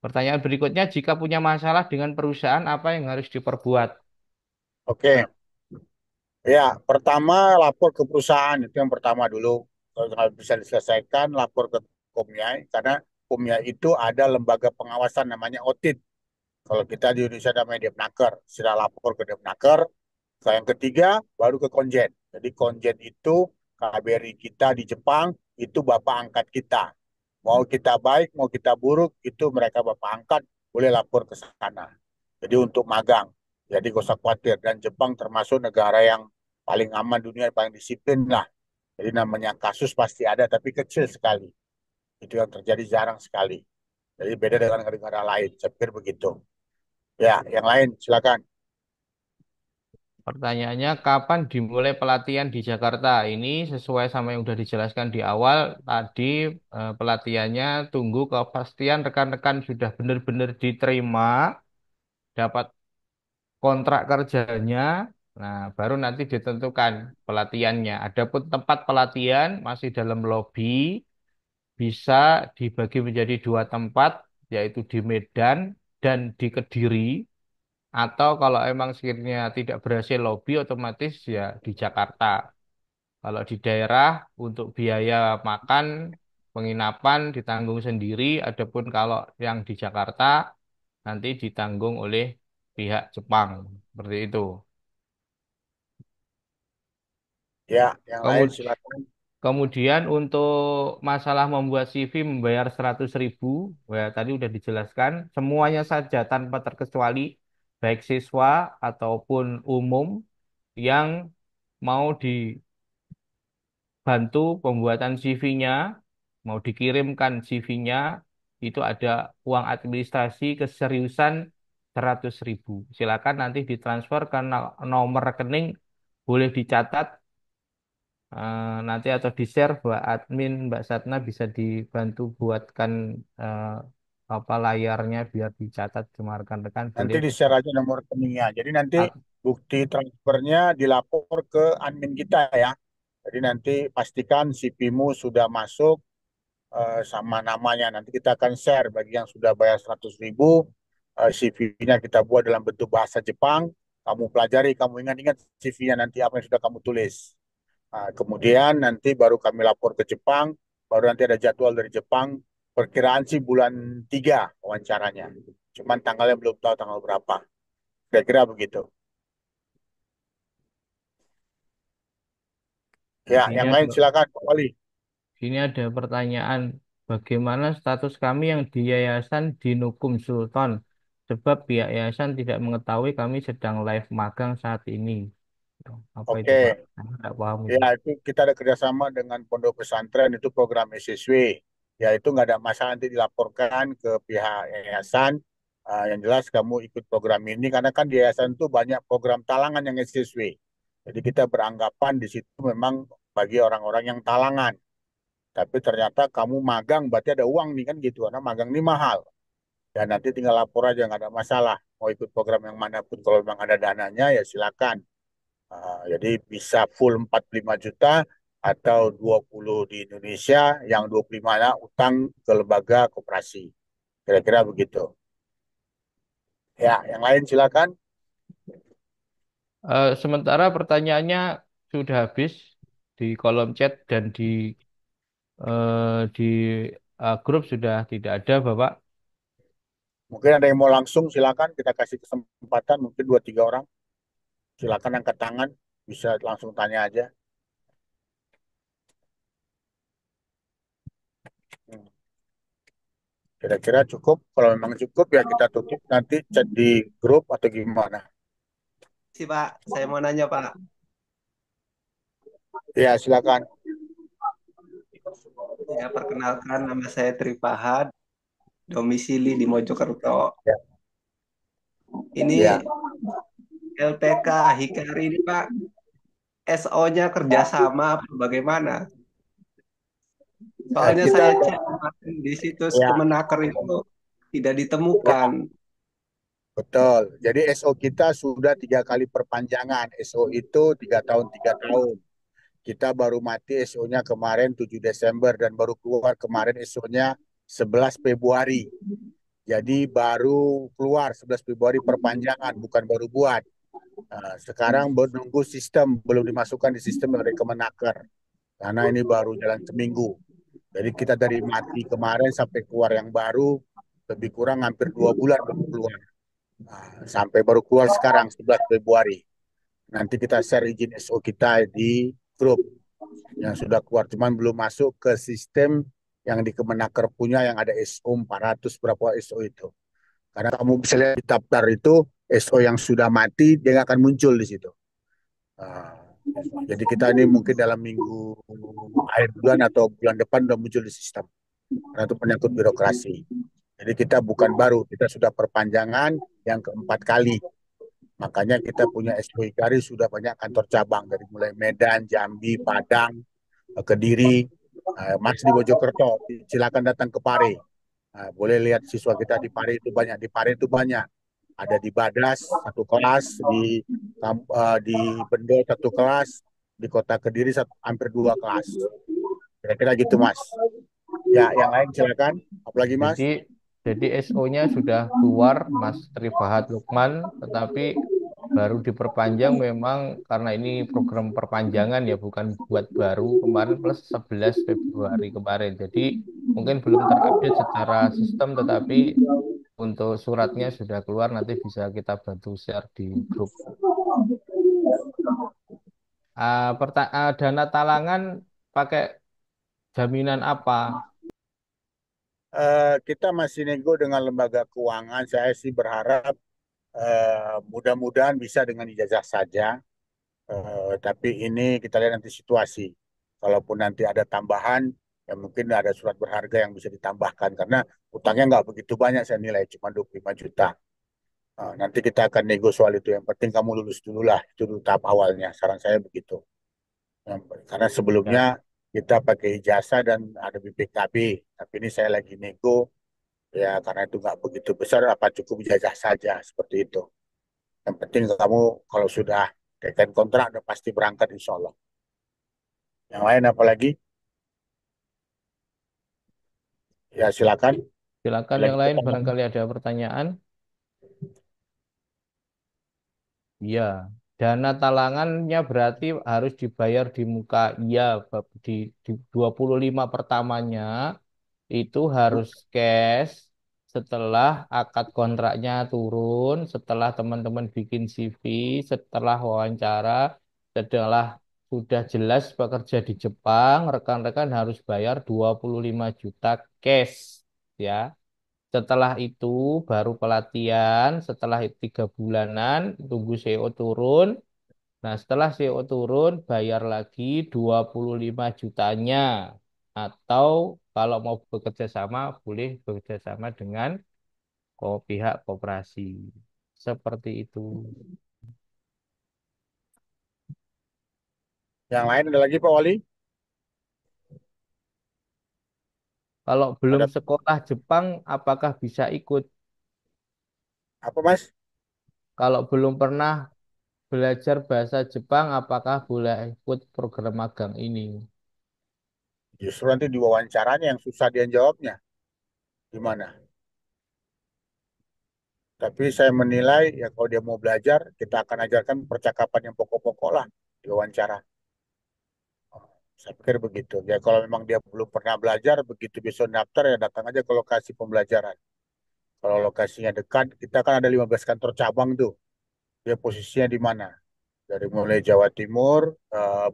[SPEAKER 1] Pertanyaan berikutnya, jika punya masalah dengan perusahaan, apa yang harus diperbuat?
[SPEAKER 2] Oke, ya pertama lapor ke perusahaan itu yang pertama dulu. Kalau nggak bisa diselesaikan, lapor ke Komiai karena Komiai itu ada lembaga pengawasan namanya OTIT. Kalau kita di Indonesia namanya Depnaker, sudah lapor ke Depnaker. Yang ketiga baru ke Konjen. Jadi Konjen itu KBRI kita di Jepang itu bapak angkat kita. Mau kita baik, mau kita buruk, itu mereka bapak angkat, boleh lapor ke sana. Jadi untuk magang, jadi gak usah khawatir. Dan Jepang termasuk negara yang paling aman dunia, paling disiplin lah. Jadi namanya kasus pasti ada, tapi kecil sekali. Itu yang terjadi jarang sekali. Jadi beda dengan negara lain, saya pikir begitu. Ya, yang lain silakan.
[SPEAKER 1] Pertanyaannya, kapan dimulai pelatihan di Jakarta? Ini sesuai sama yang sudah dijelaskan di awal. Tadi pelatihannya tunggu kepastian rekan-rekan sudah benar-benar diterima, dapat kontrak kerjanya. Nah, baru nanti ditentukan pelatihannya. Adapun tempat pelatihan masih dalam lobby, bisa dibagi menjadi dua tempat, yaitu di Medan dan di Kediri. Atau kalau emang sekiranya tidak berhasil lobby, otomatis ya di Jakarta. Kalau di daerah untuk biaya makan, penginapan ditanggung sendiri. Adapun kalau yang di Jakarta nanti ditanggung oleh pihak Jepang. Seperti itu.
[SPEAKER 2] Ya, yang lain
[SPEAKER 1] Kemudian,
[SPEAKER 2] silakan.
[SPEAKER 1] kemudian untuk masalah membuat CV membayar 100.000, ya, tadi udah dijelaskan. Semuanya saja tanpa terkecuali, baik siswa ataupun umum yang mau dibantu pembuatan CV-nya, mau dikirimkan CV-nya, itu ada uang administrasi keseriusan 100.000. Silakan nanti ditransfer ke nomor rekening, boleh dicatat nanti atau di-share Mbak admin Mbak Satna bisa dibantu buatkan eh, apa layarnya biar dicatat sama rekan-rekan
[SPEAKER 2] Nanti
[SPEAKER 1] boleh
[SPEAKER 2] di-share aja nomor rekeningnya. Jadi nanti
[SPEAKER 1] Ah,
[SPEAKER 2] bukti transfernya dilapor ke admin kita ya. Jadi nanti pastikan CV-mu sudah masuk sama namanya. Nanti kita akan share bagi yang sudah bayar 100.000. CV-nya kita buat dalam bentuk bahasa Jepang. Kamu pelajari, kamu ingat-ingat CV-nya nanti apa yang sudah kamu tulis. Nah, kemudian nanti baru kami lapor ke Jepang. Baru nanti ada jadwal dari Jepang. Perkiraan sih bulan 3 wawancaranya. Cuman tanggalnya belum tahu tanggal berapa. Kira-kira begitu. Ya,
[SPEAKER 1] ini
[SPEAKER 2] yang lain
[SPEAKER 1] ada
[SPEAKER 2] silakan, Pak Wali.
[SPEAKER 1] Sini ada pertanyaan, bagaimana status kami yang di Yayasan di Nukum Sultan? Sebab pihak yayasan tidak mengetahui kami sedang live magang saat ini. Apa itu, Pak?
[SPEAKER 2] Oke,
[SPEAKER 1] Saya tidak paham
[SPEAKER 2] ya
[SPEAKER 1] itu.
[SPEAKER 2] itu kita ada kerjasama dengan pondok pesantren itu program SSW. Ya itu nggak ada masalah nanti dilaporkan ke pihak yayasan. Yang jelas kamu ikut program ini karena kan di yayasan itu banyak program talangan yang SSW. Jadi kita beranggapan di situ memang bagi orang-orang yang talangan. Tapi ternyata kamu magang berarti ada uang nih kan gitu. Karena magang ini mahal. Dan nanti tinggal lapor aja nggak ada masalah. Mau ikut program yang manapun kalau memang ada dananya ya silakan. Jadi bisa full 45 juta atau 20 di Indonesia, yang 25-nya utang ke lembaga koperasi. Kira-kira begitu. Ya, yang lain silakan.
[SPEAKER 1] Sementara pertanyaannya sudah habis di kolom chat dan di grup sudah tidak ada, Bapak.
[SPEAKER 2] Mungkin ada yang mau langsung silakan kita kasih kesempatan mungkin 2 3 orang. Silakan angkat tangan, bisa langsung tanya aja. Hmm. Kira-kira cukup. Kalau memang cukup ya kita tutup nanti chat di grup atau gimana.
[SPEAKER 3] Sih Pak, saya mau nanya Pak.
[SPEAKER 2] Ya, silakan.
[SPEAKER 3] Ya, perkenalkan nama saya Tripahad, domisili di Mojokerto.
[SPEAKER 2] Ya,
[SPEAKER 3] Ini
[SPEAKER 2] ya.
[SPEAKER 3] LPK Hikari ini Pak, SO-nya kerjasama apa bagaimana? Soalnya
[SPEAKER 2] Kita
[SPEAKER 3] saya cek kemarin di situs
[SPEAKER 2] ya,
[SPEAKER 3] Kemenaker itu tidak
[SPEAKER 2] ya.
[SPEAKER 3] ditemukan.
[SPEAKER 2] Betul. Jadi SO kita sudah 3 kali perpanjangan. SO itu 3 tahun 3 tahun. Kita baru mati SO-nya kemarin 7 Desember dan baru keluar kemarin SO-nya 11 Februari. Jadi baru keluar 11 Februari perpanjangan, bukan baru buat. Sekarang menunggu sistem, belum dimasukkan di sistem dari Kemenaker. Karena ini baru jalan seminggu. Jadi kita dari mati kemarin sampai keluar yang baru, lebih kurang hampir 2 bulan baru keluar. Sampai baru keluar sekarang 11 Februari. Nanti kita share izin SO kita di grup yang sudah keluar. Cuman belum masuk ke sistem yang di Kemenaker punya yang ada SO 400 berapa SO itu. Karena kamu bisa lihat di daftar itu SO yang sudah mati dia nggak akan muncul di situ. Uh, jadi kita ini mungkin dalam minggu akhir bulan atau bulan depan udah muncul di sistem. Karena itu penyangkut birokrasi. Jadi kita bukan baru, kita sudah perpanjangan yang keempat kali. Makanya kita punya SO Ikari sudah banyak kantor cabang dari mulai Medan, Jambi, Padang, Kediri, Mas di Mojokerto. Silakan datang ke Pare. Boleh lihat siswa kita di Pare itu banyak. Di Pare itu banyak. Ada di Badas satu kelas, di Bendo satu kelas, di Kota Kediri hampir 2 kelas. Kira-kira gitu Mas. Ya, yang lain silakan. Apalagi Mas?
[SPEAKER 1] Jadi jadi SO-nya sudah keluar Mas Trifahat Lukman, tetapi baru diperpanjang memang karena ini program perpanjangan ya bukan buat baru kemarin plus 11 Februari kemarin. Jadi mungkin belum terupdate secara sistem tetapi untuk suratnya sudah keluar nanti bisa kita bantu share di grup. Dana talangan pakai jaminan apa?
[SPEAKER 2] Kita masih nego dengan lembaga keuangan. Saya sih berharap mudah-mudahan bisa dengan ijazah saja. Tapi ini kita lihat nanti situasi. Kalaupun nanti ada tambahan, ya mungkin ada surat berharga yang bisa ditambahkan. Karena utangnya nggak begitu banyak saya nilai, cuma 25 juta. Nanti kita akan nego soal itu. Yang penting kamu lulus dulu lah. Itu dulu tahap awalnya. Saran saya begitu. Karena sebelumnya
[SPEAKER 1] Ya,
[SPEAKER 2] kita pakai ijazah dan ada BPKB. Tapi ini saya lagi nego. Ya, karena itu nggak begitu besar, apa cukup ijazah saja. Seperti itu. Yang penting kamu kalau sudah tekan kontrak, udah pasti berangkat insya Allah. Yang lain apalagi? Ya silakan.
[SPEAKER 1] silakan yang
[SPEAKER 2] Lagi
[SPEAKER 1] lain
[SPEAKER 2] pertanyaan.
[SPEAKER 1] barangkali ada pertanyaan. Iya, dana talangannya berarti harus dibayar di muka. Iya, di 25 pertamanya itu harus cash setelah akad kontraknya turun, setelah teman-teman bikin CV, setelah wawancara, setelah sudah jelas bekerja di Jepang, rekan-rekan harus bayar 25 juta cash ya. Setelah itu baru pelatihan, setelah 3 bulanan tunggu CO turun. Nah, setelah CO turun bayar lagi 25 jutanya. Atau kalau mau bekerja sama boleh bekerja sama dengan pihak koperasi. Seperti itu.
[SPEAKER 2] Yang lain ada lagi Pak Wali?
[SPEAKER 1] Kalau belum
[SPEAKER 2] Ada
[SPEAKER 1] sekolah Jepang apakah bisa ikut?
[SPEAKER 2] apa Mas?
[SPEAKER 1] Kalau belum pernah belajar bahasa Jepang apakah boleh ikut program magang ini?
[SPEAKER 2] Justru nanti di wawancaranya yang susah dia jawabnya. Gimana? Tapi saya menilai ya kalau dia mau belajar, kita akan ajarkan percakapan yang pokok-pokok lah di wawancara. Saya pikir begitu. Ya kalau memang dia belum pernah belajar, begitu besok daftar ya datang aja ke lokasi pembelajaran. Kalau lokasinya dekat, kita kan ada 15 kantor cabang tuh. Dia posisinya di mana? Dari mulai Jawa Timur,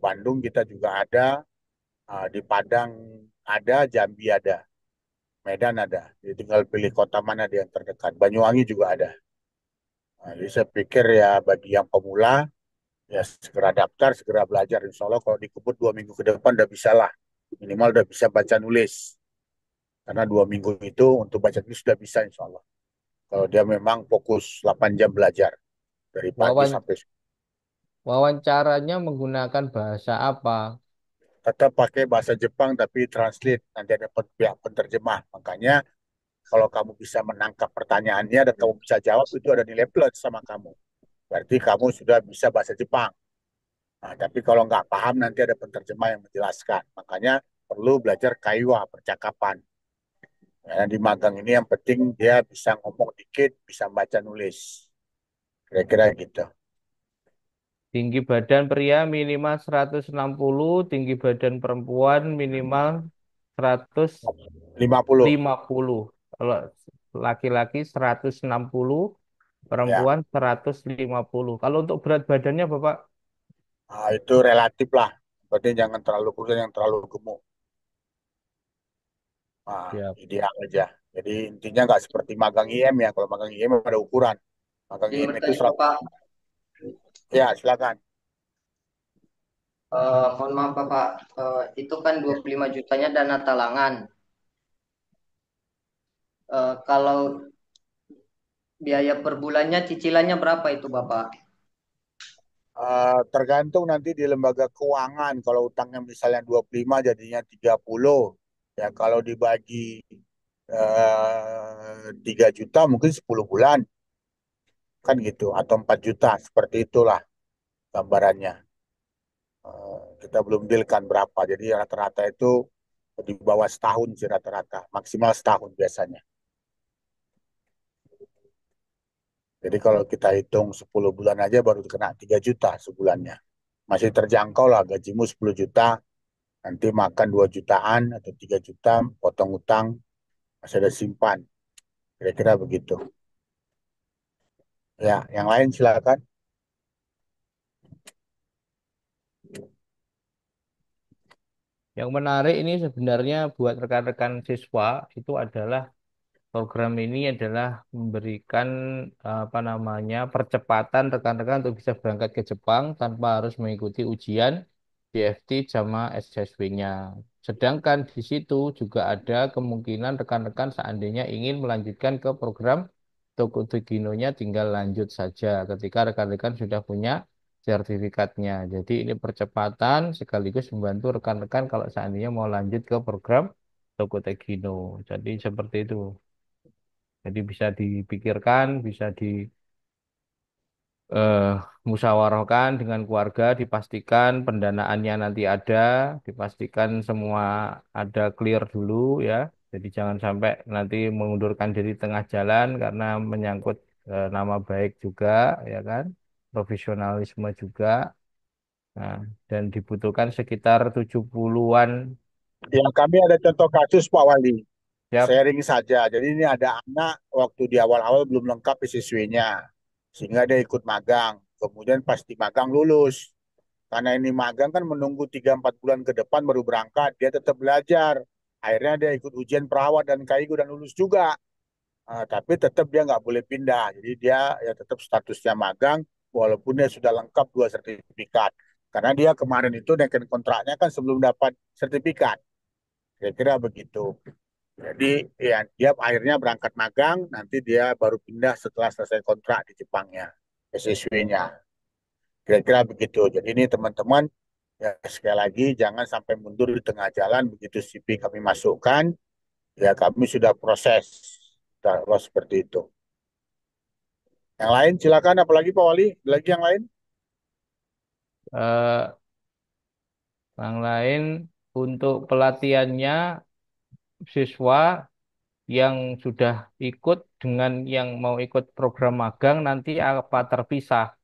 [SPEAKER 2] Bandung kita juga ada, di Padang ada, Jambi ada, Medan ada. Jadi tinggal pilih kota mana dia yang terdekat. Banyuwangi juga ada. Jadi saya pikir ya bagi yang pemula, ya segera daftar, segera belajar. Insya Allah kalau dikebut 2 minggu ke depan udah bisa lah. Minimal udah bisa baca nulis. Karena 2 minggu itu untuk baca nulis sudah bisa insya Allah. Kalau dia memang fokus 8 jam belajar. Dari pagi
[SPEAKER 1] Wawan,
[SPEAKER 2] sampai
[SPEAKER 1] wawancaranya menggunakan bahasa apa?
[SPEAKER 2] tetap pakai bahasa Jepang tapi translate. Nanti ada pihak penerjemah. Makanya kalau kamu bisa menangkap pertanyaannya dan kamu bisa jawab, itu ada nilai plus sama kamu. Berarti kamu sudah bisa bahasa Jepang. Nah, tapi kalau nggak paham nanti ada penerjemah yang menjelaskan. Makanya perlu belajar kaiwa, percakapan. Karena di magang ini yang penting dia bisa ngomong dikit, bisa baca nulis. Kira-kira gitu.
[SPEAKER 1] Tinggi badan pria minimal 160, tinggi badan perempuan minimal
[SPEAKER 2] 50.
[SPEAKER 1] 150. Kalau laki-laki 160,
[SPEAKER 2] Ya.
[SPEAKER 1] perempuan 150. Kalau untuk berat badannya Bapak?
[SPEAKER 2] Nah, itu relatif lah. Berarti jangan terlalu kurus, yang terlalu gemuk. Nah,
[SPEAKER 1] Ya,
[SPEAKER 2] ideal aja. Jadi intinya nggak seperti magang IM ya. Kalau magang IM ada ukuran. Magang
[SPEAKER 3] Izin
[SPEAKER 2] IM itu
[SPEAKER 3] bertanya
[SPEAKER 2] 100.
[SPEAKER 3] Bapak,
[SPEAKER 2] Ya, silakan.
[SPEAKER 3] mohon maaf Bapak, itu kan 25 jutanya dana talangan. Kalau biaya per bulannya cicilannya berapa itu Bapak?
[SPEAKER 2] Tergantung nanti di lembaga keuangan. Kalau utangnya misalnya 25 jadinya 30. Ya, kalau dibagi 3 juta mungkin 10 bulan. Kan gitu. Atau 4 juta. Seperti itulah gambarannya. Kita belum dealkan berapa. Jadi rata-rata itu di bawah setahun sih rata-rata. Maksimal setahun biasanya. Jadi kalau kita hitung 10 bulan aja baru kena 3 juta sebulannya. Masih terjangkau lah gajimu 10 juta, nanti makan 2 jutaan atau 3 juta, potong utang, masih ada simpan. Kira-kira begitu. Ya, yang lain silakan.
[SPEAKER 1] yang menarik ini sebenarnya buat rekan-rekan siswa itu adalah program ini adalah memberikan apa namanya percepatan rekan-rekan untuk bisa berangkat ke Jepang tanpa harus mengikuti ujian DFT sama SSW-nya. Sedangkan di situ juga ada kemungkinan rekan-rekan seandainya ingin melanjutkan ke program Tokuto-Gino-nya tinggal lanjut saja ketika rekan-rekan sudah punya sertifikatnya. Jadi ini percepatan sekaligus membantu rekan-rekan kalau seandainya mau lanjut ke program Tokuto-Gino. Jadi seperti itu. Jadi bisa dipikirkan, bisa di eh, musyawarahkan dengan keluarga, dipastikan pendanaannya nanti ada, dipastikan semua ada clear dulu ya. Jadi jangan sampai nanti mengundurkan diri tengah jalan karena menyangkut nama baik juga, ya kan, profesionalisme juga. Nah, dan dibutuhkan sekitar 70-an.
[SPEAKER 2] Ya, kami ada contoh kasus Pak Wali.
[SPEAKER 1] Siap.
[SPEAKER 2] Sharing saja. Jadi ini ada anak waktu di awal-awal belum lengkap siswinya. Sehingga dia ikut magang. Kemudian pasti magang lulus. Karena ini magang kan menunggu 3-4 bulan ke depan baru berangkat. Dia tetap belajar. Akhirnya dia ikut ujian perawat dan KIGU dan lulus juga. Tapi tetap dia nggak boleh pindah. Jadi dia ya tetap statusnya magang walaupun dia sudah lengkap 2 sertifikat. Karena dia kemarin itu naikin kontraknya kan sebelum dapat sertifikat. Kira-kira begitu. Jadi ya dia akhirnya berangkat magang, nanti dia baru pindah setelah selesai kontrak di Jepangnya, SSW-nya. Kira-kira begitu. Jadi ini teman-teman ya sekali lagi jangan sampai mundur di tengah jalan begitu CV kami masukkan, ya kami sudah proses. Kalau seperti itu. Yang lain silakan, apalagi Pak Wali, lagi yang lain.
[SPEAKER 1] Eh, yang lain untuk pelatihannya siswa yang sudah ikut dengan yang mau ikut program magang nanti apa terpisah?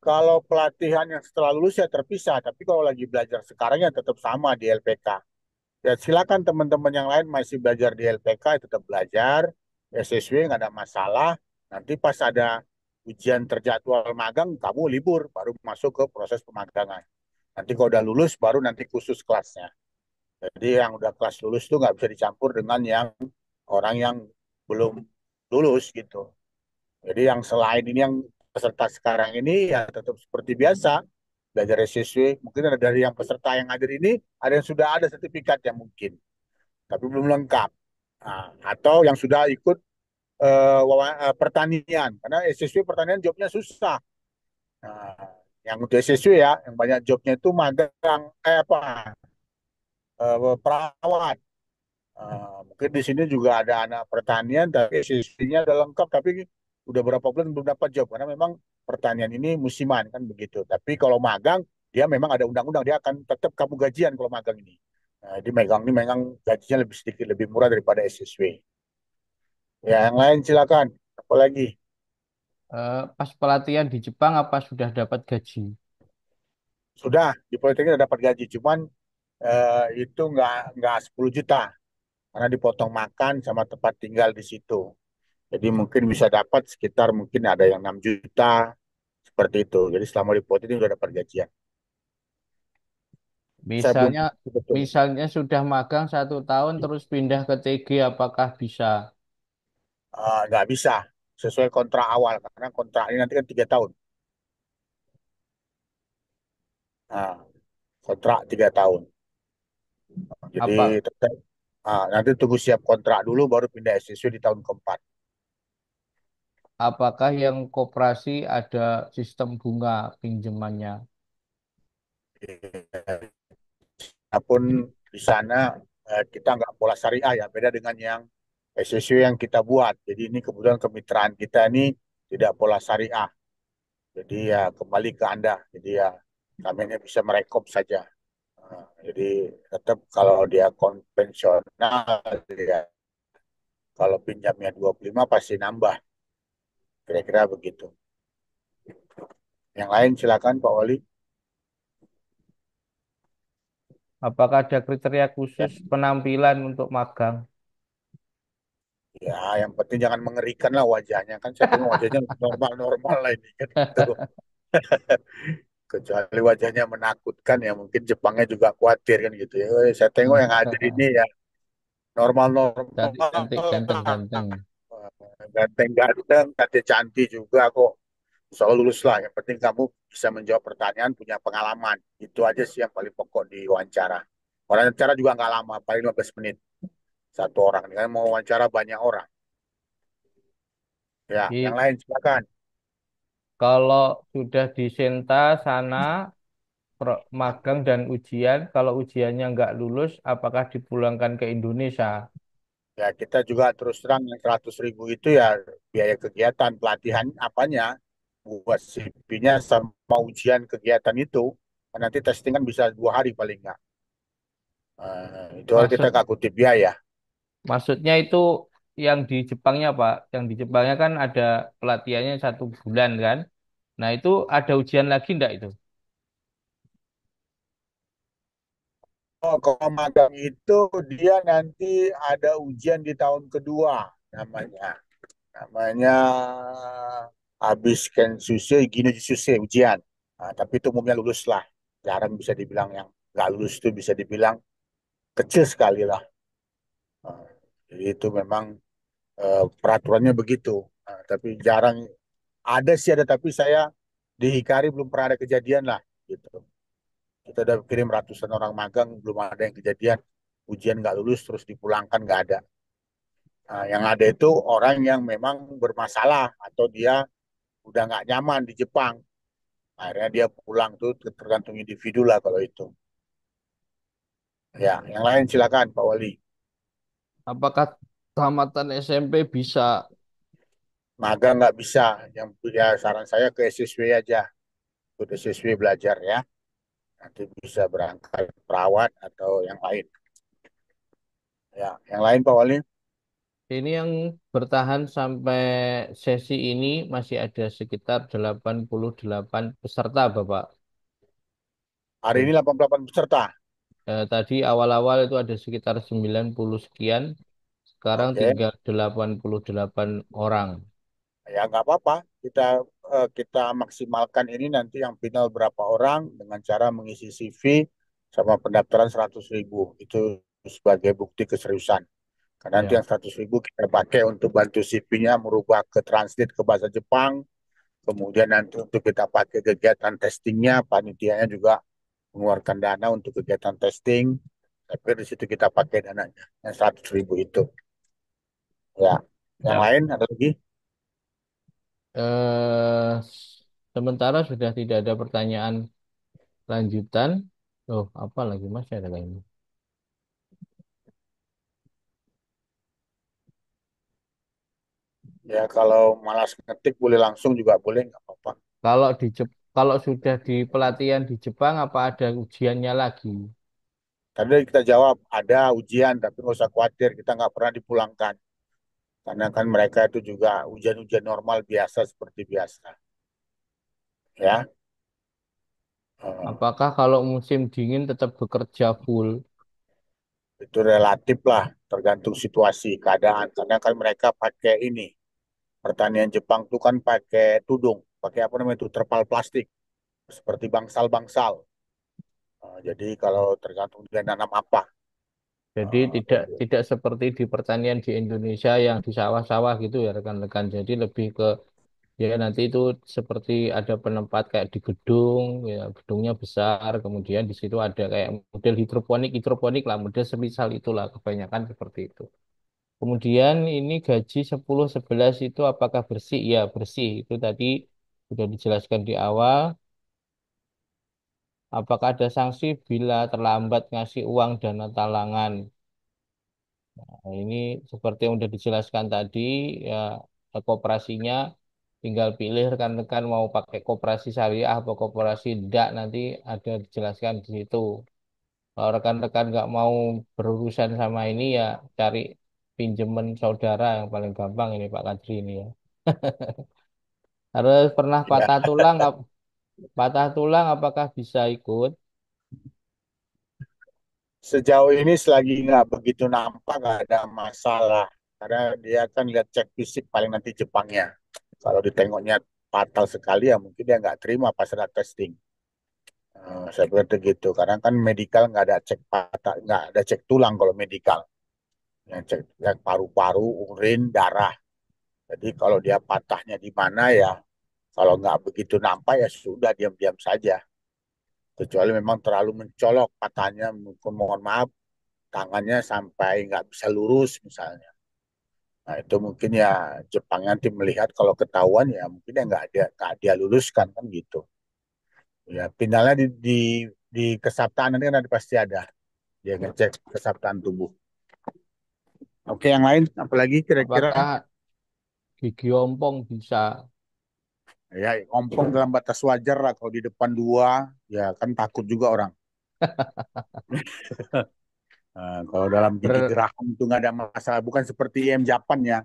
[SPEAKER 2] Kalau pelatihan yang setelah lulus ya terpisah, tapi kalau lagi belajar sekarang ya tetap sama di LPK. Ya silakan teman-teman yang lain masih belajar di LPK ya tetap belajar, SSW nggak ada masalah. Nanti pas ada ujian terjadwal magang, kamu libur baru masuk ke proses pemagangan. Nanti kalau udah lulus baru nanti khusus kelasnya. Jadi yang udah kelas lulus tuh nggak bisa dicampur dengan yang orang yang belum lulus gitu. Jadi yang selain ini yang peserta sekarang ini ya tetap seperti biasa belajar SSW. Mungkin ada dari yang peserta yang hadir ini ada yang sudah ada sertifikatnya mungkin, tapi belum lengkap. Nah, atau yang sudah ikut pertanian, karena SSW pertanian jobnya susah. Nah, yang untuk SSW ya, yang banyak jobnya itu magang, apa, perawat. Mungkin di sini juga ada anak pertanian, tapi SSW-nya udah lengkap, tapi udah berapa bulan belum dapat job, karena memang pertanian ini musiman kan begitu. Tapi kalau magang, dia memang ada undang-undang, dia akan tetap kamu gajian kalau magang ini. Nah, di megang ini memang gajinya lebih sedikit lebih murah daripada SSW. Ya, yang lain silakan. Apalagi
[SPEAKER 1] Pas pelatihan di Jepang apa sudah dapat gaji?
[SPEAKER 2] sudah di Politeknik sudah dapat gaji, cuman itu nggak 10 juta karena dipotong makan sama tempat tinggal di situ. Jadi mungkin bisa dapat sekitar mungkin ada yang 6 juta seperti itu. Jadi selama di Politeknik sudah dapat gajian. Saya belum
[SPEAKER 1] Misalnya,
[SPEAKER 2] betul.
[SPEAKER 1] misalnya sudah magang 1 tahun terus pindah ke TG, apakah bisa?
[SPEAKER 2] Nggak bisa sesuai kontrak awal karena kontrak ini nanti kan 3 tahun. Nah, kontrak 3 tahun. Jadi
[SPEAKER 1] Apa,
[SPEAKER 2] tetap nanti tunggu siap kontrak dulu baru pindah SSW di tahun keempat.
[SPEAKER 1] apakah yang koperasi ada sistem bunga pinjamannya?
[SPEAKER 2] Walaupun di sana kita nggak pola syariah ya, beda dengan yang SSW yang kita buat. Jadi ini kebetulan kemitraan kita ini tidak pola syariah. Jadi ya kembali ke Anda. Jadi ya kami hanya bisa merekom saja. Jadi tetap kalau dia konvensional ya kalau pinjamnya 25 pasti nambah. Kira-kira begitu. Yang lain silakan Pak Wali.
[SPEAKER 1] Apakah ada kriteria
[SPEAKER 2] Ya,
[SPEAKER 1] khusus penampilan untuk magang?
[SPEAKER 2] ya, yang penting jangan mengerikan lah wajahnya. Kan saya tengok wajahnya normal-normal lah ini kan gitu. Kecuali wajahnya menakutkan ya mungkin Jepangnya juga khawatir kan gitu ya. Saya tengok yang hadir ini ya normal-normal,
[SPEAKER 1] Cantik, cantik, ganteng, ganteng.
[SPEAKER 2] ganteng-ganteng, cantik-cantik juga kok. Soal lulus lah. Yang penting kamu bisa menjawab pertanyaan, punya pengalaman. Itu aja sih yang paling pokok di wawancara. Wawancara juga nggak lama, paling 15 menit satu orang. Ini kan mau wawancara banyak orang. Ya, yang
[SPEAKER 1] Jadi,
[SPEAKER 2] lain silakan.
[SPEAKER 1] kalau sudah di Senta sana, magang dan ujian, kalau ujiannya nggak lulus, apakah dipulangkan ke Indonesia?
[SPEAKER 2] Ya, kita juga terus terang yang 100.000 itu ya biaya kegiatan pelatihan apanya buat CP-nya sama ujian kegiatan itu. Nanti testing kan bisa 2 hari paling nggak. Itu kita
[SPEAKER 1] Maksud
[SPEAKER 2] nggak kutip biaya.
[SPEAKER 1] Maksudnya itu yang di Jepangnya, Pak. Yang di Jepangnya kan ada pelatihannya 1 bulan kan. Nah itu ada ujian lagi enggak itu?
[SPEAKER 2] Oh, kalau magang itu dia nanti ada ujian di tahun kedua namanya. Namanya habis Kensuse, Gino Jisuse ujian. Tapi itu umumnya lulus lah. Jarang bisa dibilang yang nggak lulus itu bisa dibilang kecil sekali lah. Nah, jadi itu memang peraturannya begitu. Tapi jarang ada sih ada tapi saya di Hikari belum pernah ada kejadian lah gitu. Kita udah kirim ratusan orang magang belum ada yang kejadian ujian nggak lulus terus dipulangkan nggak ada. Yang ada itu orang yang memang bermasalah atau dia udah nggak nyaman di Jepang. Akhirnya dia pulang tuh tergantung individu lah kalau itu. Ya, yang lain silakan Pak Wali.
[SPEAKER 1] Apakah tamatan SMP bisa?
[SPEAKER 2] Magang nggak bisa. Yang ya saran saya ke SSW aja. Ikut SSW belajar ya. Nanti bisa berangkat perawat atau yang lain. Ya, yang lain Pak Wali.
[SPEAKER 1] Ini yang bertahan sampai sesi ini masih ada sekitar 88 peserta, Bapak.
[SPEAKER 2] Hari ini
[SPEAKER 1] Tuh.
[SPEAKER 2] 88 peserta.
[SPEAKER 1] Tadi awal-awal itu ada sekitar 90 sekian, sekarang
[SPEAKER 2] Oke,
[SPEAKER 1] tinggal 88 orang.
[SPEAKER 2] ya nggak apa-apa. Kita maksimalkan ini nanti yang final berapa orang dengan cara mengisi CV sama pendaftaran 100.000. Itu sebagai bukti keseriusan. Karena nanti
[SPEAKER 1] Ya.
[SPEAKER 2] yang 100.000 kita pakai untuk bantu CV-nya merubah ke translate ke bahasa Jepang. Kemudian nanti untuk kita pakai kegiatan testingnya, panitianya juga mengeluarkan dana untuk kegiatan testing. Tapi di situ kita pakai dananya yang 100.000 itu. Ya, yang
[SPEAKER 1] Ya.
[SPEAKER 2] lain ada lagi?
[SPEAKER 1] Eh, Sementara sudah tidak ada pertanyaan lanjutan. Oh, apa lagi Mas? Ada lagi.
[SPEAKER 2] Ya kalau malas ngetik boleh langsung juga boleh nggak apa-apa.
[SPEAKER 1] Kalau sudah di pelatihan di Jepang, apa ada ujiannya lagi?
[SPEAKER 2] Tadi kita jawab ada ujian, tapi nggak usah khawatir, kita nggak pernah dipulangkan. Karena kan mereka itu juga ujian-ujian normal biasa seperti biasa, ya. Eh,
[SPEAKER 1] Apakah kalau musim dingin tetap bekerja full?
[SPEAKER 2] itu relatif lah, tergantung situasi, keadaan. Karena kan mereka pakai ini, pertanian Jepang tuh kan pakai tudung, pakai apa namanya itu terpal plastik, seperti bangsal-bangsal. Jadi kalau tergantung dia nanam apa.
[SPEAKER 1] Jadi tidak
[SPEAKER 2] Eh,
[SPEAKER 1] tidak seperti di pertanian di Indonesia yang di sawah-sawah gitu ya rekan-rekan. Jadi lebih ke ya nanti itu seperti ada penempat kayak di gedung, ya gedungnya besar, kemudian di situ ada kayak model hidroponik, hidroponik lah, model semisal itulah kebanyakan seperti itu. Kemudian ini gaji 10 11 itu apakah bersih? Ya bersih. Itu tadi sudah dijelaskan di awal. Apakah ada sanksi bila terlambat ngasih uang dana talangan? Nah, ini seperti yang sudah dijelaskan tadi, ya koperasinya tinggal pilih rekan-rekan mau pakai koperasi syariah atau koperasi tidak, nanti ada dijelaskan di situ. Kalau rekan-rekan nggak mau berurusan sama ini ya cari pinjaman saudara yang paling gampang ini Pak Kadri ini ya. Harus pernah
[SPEAKER 2] ya,
[SPEAKER 1] patah tulang apakah bisa ikut?
[SPEAKER 2] sejauh ini selagi nggak begitu nampak nggak ada masalah. Karena dia kan lihat cek fisik paling nanti Jepangnya. Kalau ditengoknya fatal sekali ya mungkin dia nggak terima pas ada testing. Seperti gitu. Karena kan medikal nggak ada cek patah, nggak ada cek tulang kalau medikal. Yang cek paru-paru, urin, darah. Jadi kalau dia patahnya di mana ya, kalau nggak begitu nampak ya sudah diam-diam saja. Kecuali memang terlalu mencolok patahnya, mungkin mohon maaf tangannya sampai nggak bisa lurus misalnya. Nah itu mungkin ya Jepang nanti melihat kalau ketahuan ya mungkin ya nggak dia luluskan kan gitu. Ya finalnya di kesabtaan nanti kan pasti ada dia ngecek kesabtaan tubuh. Oke yang lain apalagi kira-kira
[SPEAKER 1] Apakah gigi ompong bisa?
[SPEAKER 2] ya ompong dalam batas wajar lah kalau di depan dua ya kan takut juga orang. Kalau dalam gigi
[SPEAKER 1] Ber
[SPEAKER 2] geraham itu nggak ada masalah bukan seperti IM Japan ya.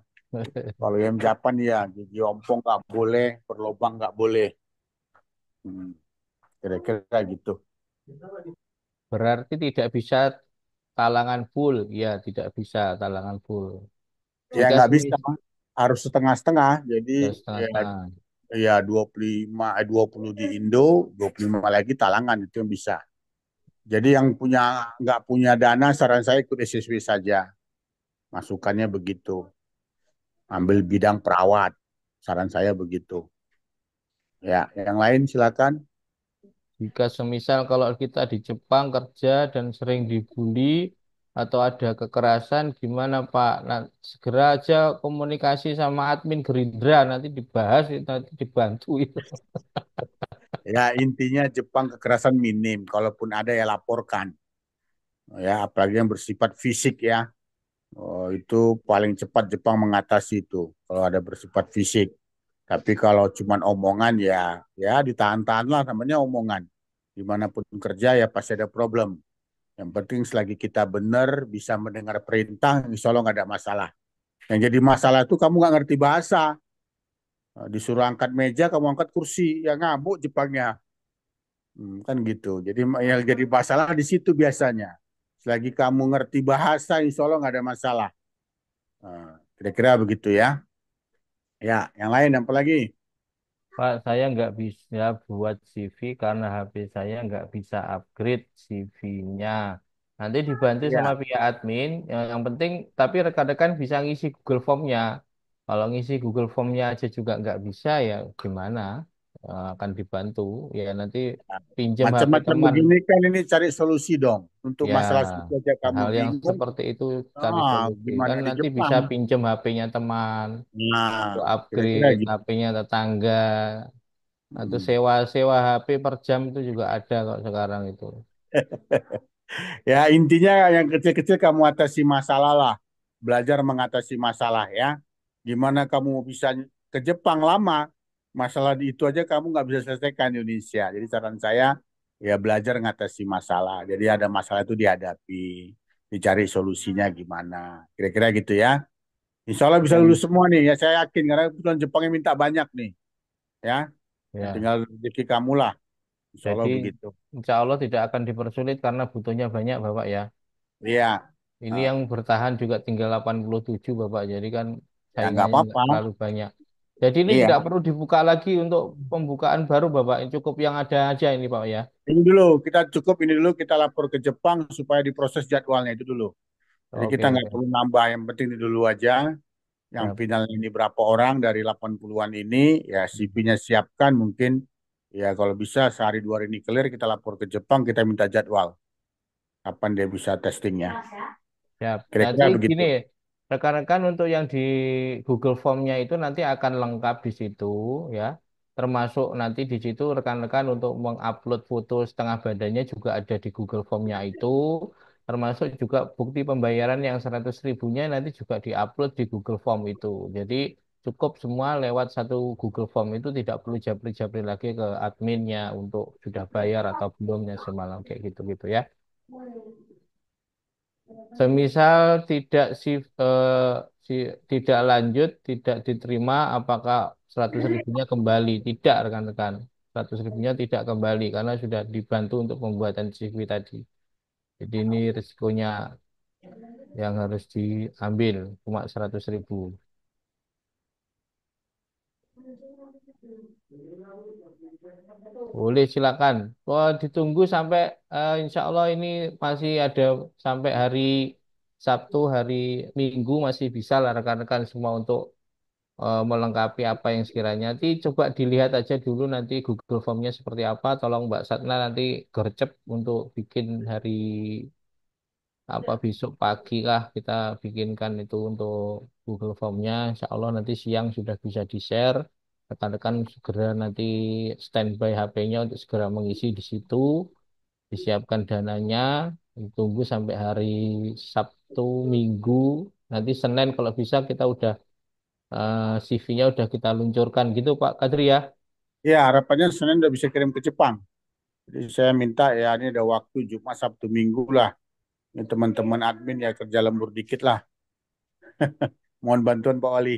[SPEAKER 2] Kalau IM Japan ya gigi ompong nggak boleh berlobang nggak boleh. Hmm, kira-kira gitu.
[SPEAKER 1] Berarti tidak bisa talangan full. Ya, tidak bisa talangan full.
[SPEAKER 2] Ya
[SPEAKER 1] Jika
[SPEAKER 2] nggak bisa,
[SPEAKER 1] semis
[SPEAKER 2] harus setengah-setengah. Jadi ya,
[SPEAKER 1] setengah-setengah.
[SPEAKER 2] ya 25, 20 di Indo, 25 lagi talangan itu yang bisa. Jadi yang nggak punya dana, saran saya ikut SSW saja. Masukannya begitu. Ambil bidang perawat. Saran saya begitu. Ya, yang lain silakan.
[SPEAKER 1] Jika semisal kalau kita di Jepang kerja dan sering dibully atau ada kekerasan, gimana Pak? Nah, segera aja komunikasi sama admin Gerindra, nanti dibahas, nanti dibantu itu.
[SPEAKER 2] Ya, intinya Jepang kekerasan minim. Kalaupun ada ya laporkan. Ya, apalagi yang bersifat fisik ya. Oh, itu paling cepat Jepang mengatasi itu kalau ada bersifat fisik. Tapi kalau cuma omongan ya ditahan-tahan lah namanya omongan. Dimanapun kerja ya pasti ada problem. Yang penting selagi kita benar bisa mendengar perintah, insya Allah nggak ada masalah. Yang jadi masalah itu kamu nggak ngerti bahasa. Disuruh angkat meja, kamu angkat kursi, ya ngamuk Jepangnya. Kan gitu. Jadi yang jadi masalah di situ biasanya. Selagi kamu ngerti bahasa, insya Allah nggak ada masalah. Kira-kira begitu ya. Ya, yang lain apa lagi?
[SPEAKER 1] Pak, saya nggak bisa buat CV karena HP saya nggak bisa upgrade CV-nya. Nanti dibantu sama
[SPEAKER 2] Ya,
[SPEAKER 1] pihak admin. Yang penting, tapi rekan-rekan bisa ngisi Google Form-nya. Kalau ngisi Google Form-nya aja juga nggak bisa, ya gimana? Akan dibantu. Ya nanti pinjam HP
[SPEAKER 2] macam-macam
[SPEAKER 1] teman.
[SPEAKER 2] begini kan ini cari solusi dong. Untuk
[SPEAKER 1] Ya,
[SPEAKER 2] masalah situ aja kamu
[SPEAKER 1] hal yang
[SPEAKER 2] bingung,
[SPEAKER 1] seperti itu cari solusi. Kan
[SPEAKER 2] gimana di
[SPEAKER 1] nanti bisa
[SPEAKER 2] Jepang?
[SPEAKER 1] pinjam HP-nya teman,
[SPEAKER 2] Nah,
[SPEAKER 1] atau
[SPEAKER 2] kira-kira
[SPEAKER 1] upgrade
[SPEAKER 2] gitu.
[SPEAKER 1] HP-nya tetangga. Atau
[SPEAKER 2] Hmm.
[SPEAKER 1] sewa-sewa HP per jam itu juga ada kok sekarang itu.
[SPEAKER 2] Ya, intinya yang kecil-kecil kamu atasi masalah lah. Belajar mengatasi masalah ya. Gimana kamu bisa ke Jepang lama, masalah itu aja kamu nggak bisa selesaikan di Indonesia. Jadi saran saya, ya belajar ngatasi masalah. Jadi ada masalah itu dihadapi, dicari solusinya gimana. Kira-kira gitu ya. Insya Allah bisa lulus
[SPEAKER 1] Dan
[SPEAKER 2] semua nih. Ya saya yakin karena kebetulan Jepangnya minta banyak nih. Ya, ya
[SPEAKER 1] ya,
[SPEAKER 2] tinggal rezeki kamu lah. Insya
[SPEAKER 1] jadi
[SPEAKER 2] Allah begitu.
[SPEAKER 1] insya Allah tidak akan dipersulit karena butuhnya banyak Bapak ya.
[SPEAKER 2] Iya,
[SPEAKER 1] Ini
[SPEAKER 2] nah,
[SPEAKER 1] yang bertahan juga tinggal 87 Bapak. Jadi kan
[SPEAKER 2] ya nggak
[SPEAKER 1] saingannya nggak
[SPEAKER 2] apa-apa.
[SPEAKER 1] terlalu banyak. Jadi ini
[SPEAKER 2] Iya,
[SPEAKER 1] tidak perlu dibuka lagi untuk pembukaan baru Bapak. Cukup yang ada aja ini Pak ya.
[SPEAKER 2] ini dulu kita cukup ini dulu kita lapor ke Jepang supaya diproses jadwalnya itu dulu. Jadi kita
[SPEAKER 1] Oke,
[SPEAKER 2] nggak
[SPEAKER 1] oke.
[SPEAKER 2] perlu nambah, yang penting ini dulu aja. Yang
[SPEAKER 1] Siap.
[SPEAKER 2] final ini berapa orang dari 80-an ini, ya CV-nya siapkan mungkin. Ya kalau bisa sehari dua hari ini clear, kita lapor ke Jepang, kita minta jadwal. Kapan dia bisa testingnya.
[SPEAKER 1] Ya, nanti
[SPEAKER 2] Kira-kira begitu.
[SPEAKER 1] gini, rekan-rekan untuk yang di Google Form-nya itu nanti akan lengkap di situ ya. Termasuk nanti di situ rekan-rekan untuk mengupload foto setengah badannya juga ada di Google Form-nya itu. Termasuk juga bukti pembayaran yang 100 ribunya nanti juga diupload di Google Form itu. Jadi cukup semua lewat satu Google Form itu tidak perlu japri-japri lagi ke adminnya untuk sudah bayar atau belumnya semalam kayak gitu-gitu ya. Semisal tidak tidak lanjut, tidak diterima, apakah 100 ribunya kembali? Tidak, rekan-rekan. 100 ribunya tidak kembali karena sudah dibantu untuk pembuatan CV tadi. Jadi ini risikonya yang harus diambil, cuma 100 ribu. Boleh silakan. Wah, ditunggu sampai insya Allah ini masih ada sampai hari Sabtu, hari Minggu masih bisa lah rekan-rekan semua untuk melengkapi apa yang sekiranya. Nanti coba dilihat aja dulu nanti Google Form-nya seperti apa. Tolong Mbak Satna nanti gercep untuk bikin hari apa besok pagi lah kita bikinkan itu untuk Google Form-nya. Insya Allah nanti siang sudah bisa di-share. Rekan-rekan segera nanti standby HP-nya untuk segera mengisi di situ. Disiapkan dananya. Tunggu sampai hari Sabtu, Minggu. Nanti Senin kalau bisa kita udah CV-nya udah kita luncurkan gitu Pak Kadri ya.
[SPEAKER 2] Ya harapannya Senin udah bisa kirim ke Jepang. Jadi saya minta ya ini ada waktu Jumat, Sabtu, Minggu lah. Ini teman-teman admin ya kerja lembur dikit lah. Mohon bantuan Pak Wali.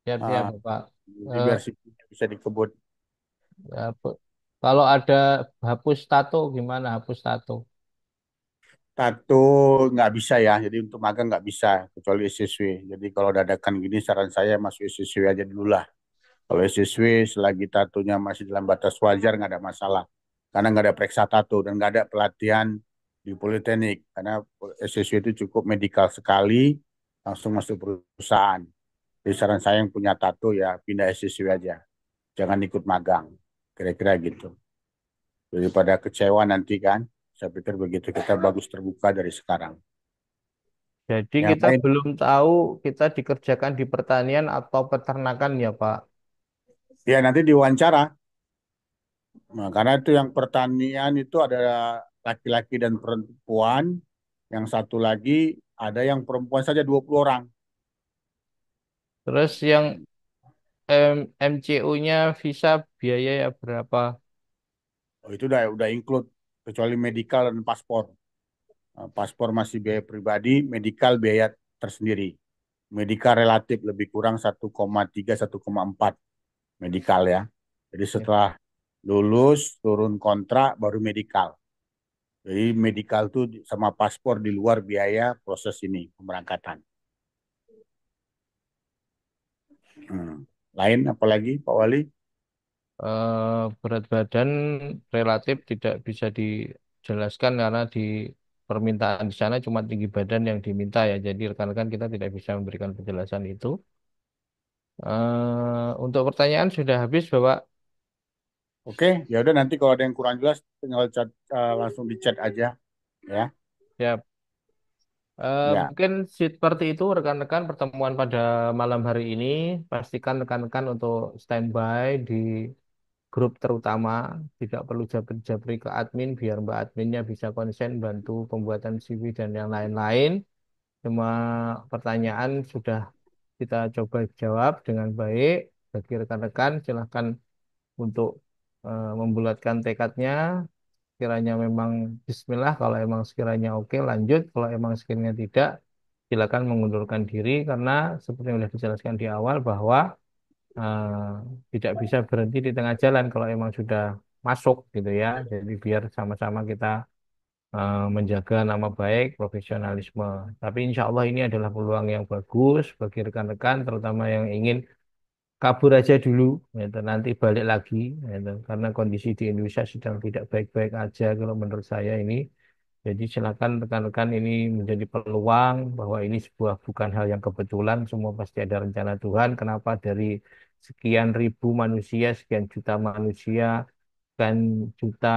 [SPEAKER 1] Siap-siap
[SPEAKER 2] Ah,
[SPEAKER 1] Pak.
[SPEAKER 2] jadi
[SPEAKER 1] Eh,
[SPEAKER 2] biar CV-nya bisa dikebut.
[SPEAKER 1] ya, kalau ada hapus tato gimana hapus tato?
[SPEAKER 2] Tato nggak bisa ya, jadi untuk magang nggak bisa, kecuali SSW. Jadi kalau dadakan gini, saran saya masuk SSW aja dulu lah. Kalau SSW selagi tatonya masih dalam batas wajar nggak ada masalah. Karena nggak ada periksa tato dan nggak ada pelatihan di politeknik. Karena SSW itu cukup medikal sekali, langsung masuk perusahaan. Jadi saran saya yang punya tato ya pindah SSW aja. Jangan ikut magang. Kira-kira gitu. Daripada kecewa nanti kan. Saya pikir begitu kita bagus terbuka dari sekarang.
[SPEAKER 1] Jadi
[SPEAKER 2] Yang
[SPEAKER 1] kita
[SPEAKER 2] lain,
[SPEAKER 1] belum tahu kita dikerjakan di pertanian atau peternakan ya Pak.
[SPEAKER 2] ya nanti diwawancara. Nah, karena itu yang pertanian itu ada laki-laki dan perempuan. Yang satu lagi ada yang perempuan saja 20 orang.
[SPEAKER 1] Terus yang MCU-nya visa biaya ya berapa?
[SPEAKER 2] Oh, itu udah include kecuali medikal dan paspor. Paspor masih biaya pribadi, medikal biaya tersendiri. Medikal relatif lebih kurang 1,3 1,4 medikal ya. Jadi
[SPEAKER 1] Ya.
[SPEAKER 2] setelah lulus turun kontrak baru medikal. Jadi medikal tuh sama paspor di luar biaya proses ini pemberangkatan. Hmm. Lain apalagi Pak Wali?
[SPEAKER 1] Berat badan relatif tidak bisa dijelaskan karena di permintaan di sana cuma tinggi badan yang diminta ya. Jadi rekan-rekan kita tidak bisa memberikan penjelasan itu. Untuk pertanyaan sudah habis, Bapak.
[SPEAKER 2] Oke, ya udah nanti kalau ada yang kurang jelas tinggal chat, langsung di chat aja ya.
[SPEAKER 1] Ya,
[SPEAKER 2] Ya,
[SPEAKER 1] mungkin seperti itu rekan-rekan pertemuan pada malam hari ini. Pastikan rekan-rekan untuk standby di grup terutama. Tidak perlu jabri-jabri ke admin biar Mbak adminnya bisa konsen bantu pembuatan CV dan yang lain-lain. Semua pertanyaan sudah kita coba jawab dengan baik. Bagi rekan-rekan silahkan untuk membulatkan tekadnya, sekiranya memang Bismillah, kalau emang sekiranya oke lanjut, kalau emang sekiranya tidak, silakan mengundurkan diri karena seperti yang sudah dijelaskan di awal bahwa tidak bisa berhenti di tengah jalan kalau emang sudah masuk gitu ya. Jadi biar sama-sama kita menjaga nama baik, profesionalisme. Tapi insya Allah ini adalah peluang yang bagus bagi rekan-rekan, terutama yang ingin kabur aja dulu, gitu. Nanti balik lagi, gitu. Karena kondisi di Indonesia sedang tidak baik-baik aja kalau menurut saya ini. Jadi silakan rekan-rekan ini menjadi peluang bahwa ini sebuah bukan hal yang kebetulan, semua pasti ada rencana Tuhan. Kenapa dari sekian ribu manusia, sekian juta manusia, kan juta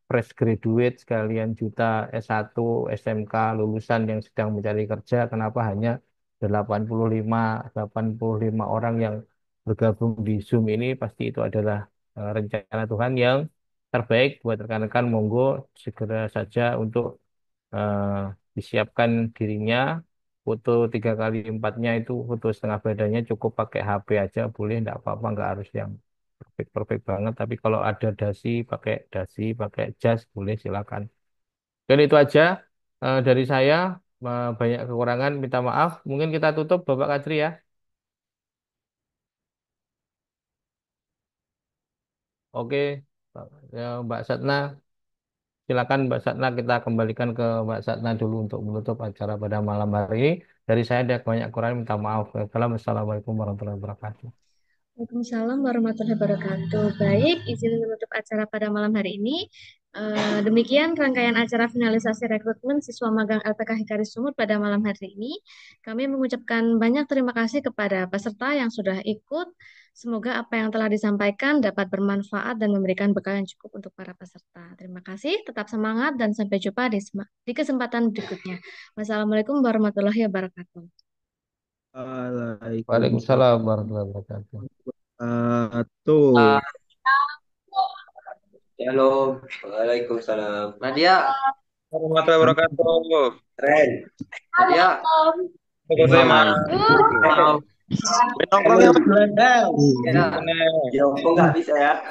[SPEAKER 1] fresh graduate sekalian juta S1, SMK lulusan yang sedang mencari kerja, kenapa hanya 85 orang yang bergabung di Zoom ini pasti itu adalah rencana Tuhan yang terbaik buat rekan-rekan monggo segera saja untuk eh, disiapkan dirinya foto 3x4-nya itu foto setengah badannya cukup pakai HP aja boleh enggak apa-apa enggak harus yang perfect banget tapi kalau ada dasi pakai jas boleh silakan dan itu aja dari saya. Banyak kekurangan minta maaf mungkin kita tutup Bapak Kadri ya. Oke. Ya, Mbak Satna silakan Mbak Satna kita kembalikan ke Mbak Satna dulu untuk menutup acara pada malam hari ini. Dari saya ada banyak kurang minta maaf. Assalamualaikum warahmatullahi wabarakatuh.
[SPEAKER 4] Waalaikumsalam warahmatullahi wabarakatuh. Baik, izin menutup acara pada malam hari ini. Demikian rangkaian acara finalisasi rekrutmen siswa magang LPK Hikari Sumut pada malam hari ini. Kami mengucapkan banyak terima kasih kepada peserta yang sudah ikut. Semoga apa yang telah disampaikan dapat bermanfaat dan memberikan bekal yang cukup untuk para peserta. Terima kasih, tetap semangat dan sampai jumpa di kesempatan berikutnya. Wassalamualaikum warahmatullahi wabarakatuh.
[SPEAKER 5] Waalaikumsalam
[SPEAKER 1] Waalaikumsalam warahmatullahi wabarakatuh.
[SPEAKER 5] tuh.
[SPEAKER 3] Halo, Waalaikumsalam. Nadia,
[SPEAKER 6] Warahmatullahi wabarakatuh.
[SPEAKER 3] Ren. Nadia,
[SPEAKER 6] Gozaimasu.
[SPEAKER 3] Wow.
[SPEAKER 6] Nongkrong ya, Pak.
[SPEAKER 3] Ya,
[SPEAKER 6] Bener.
[SPEAKER 3] ya, kok nggak bisa ya?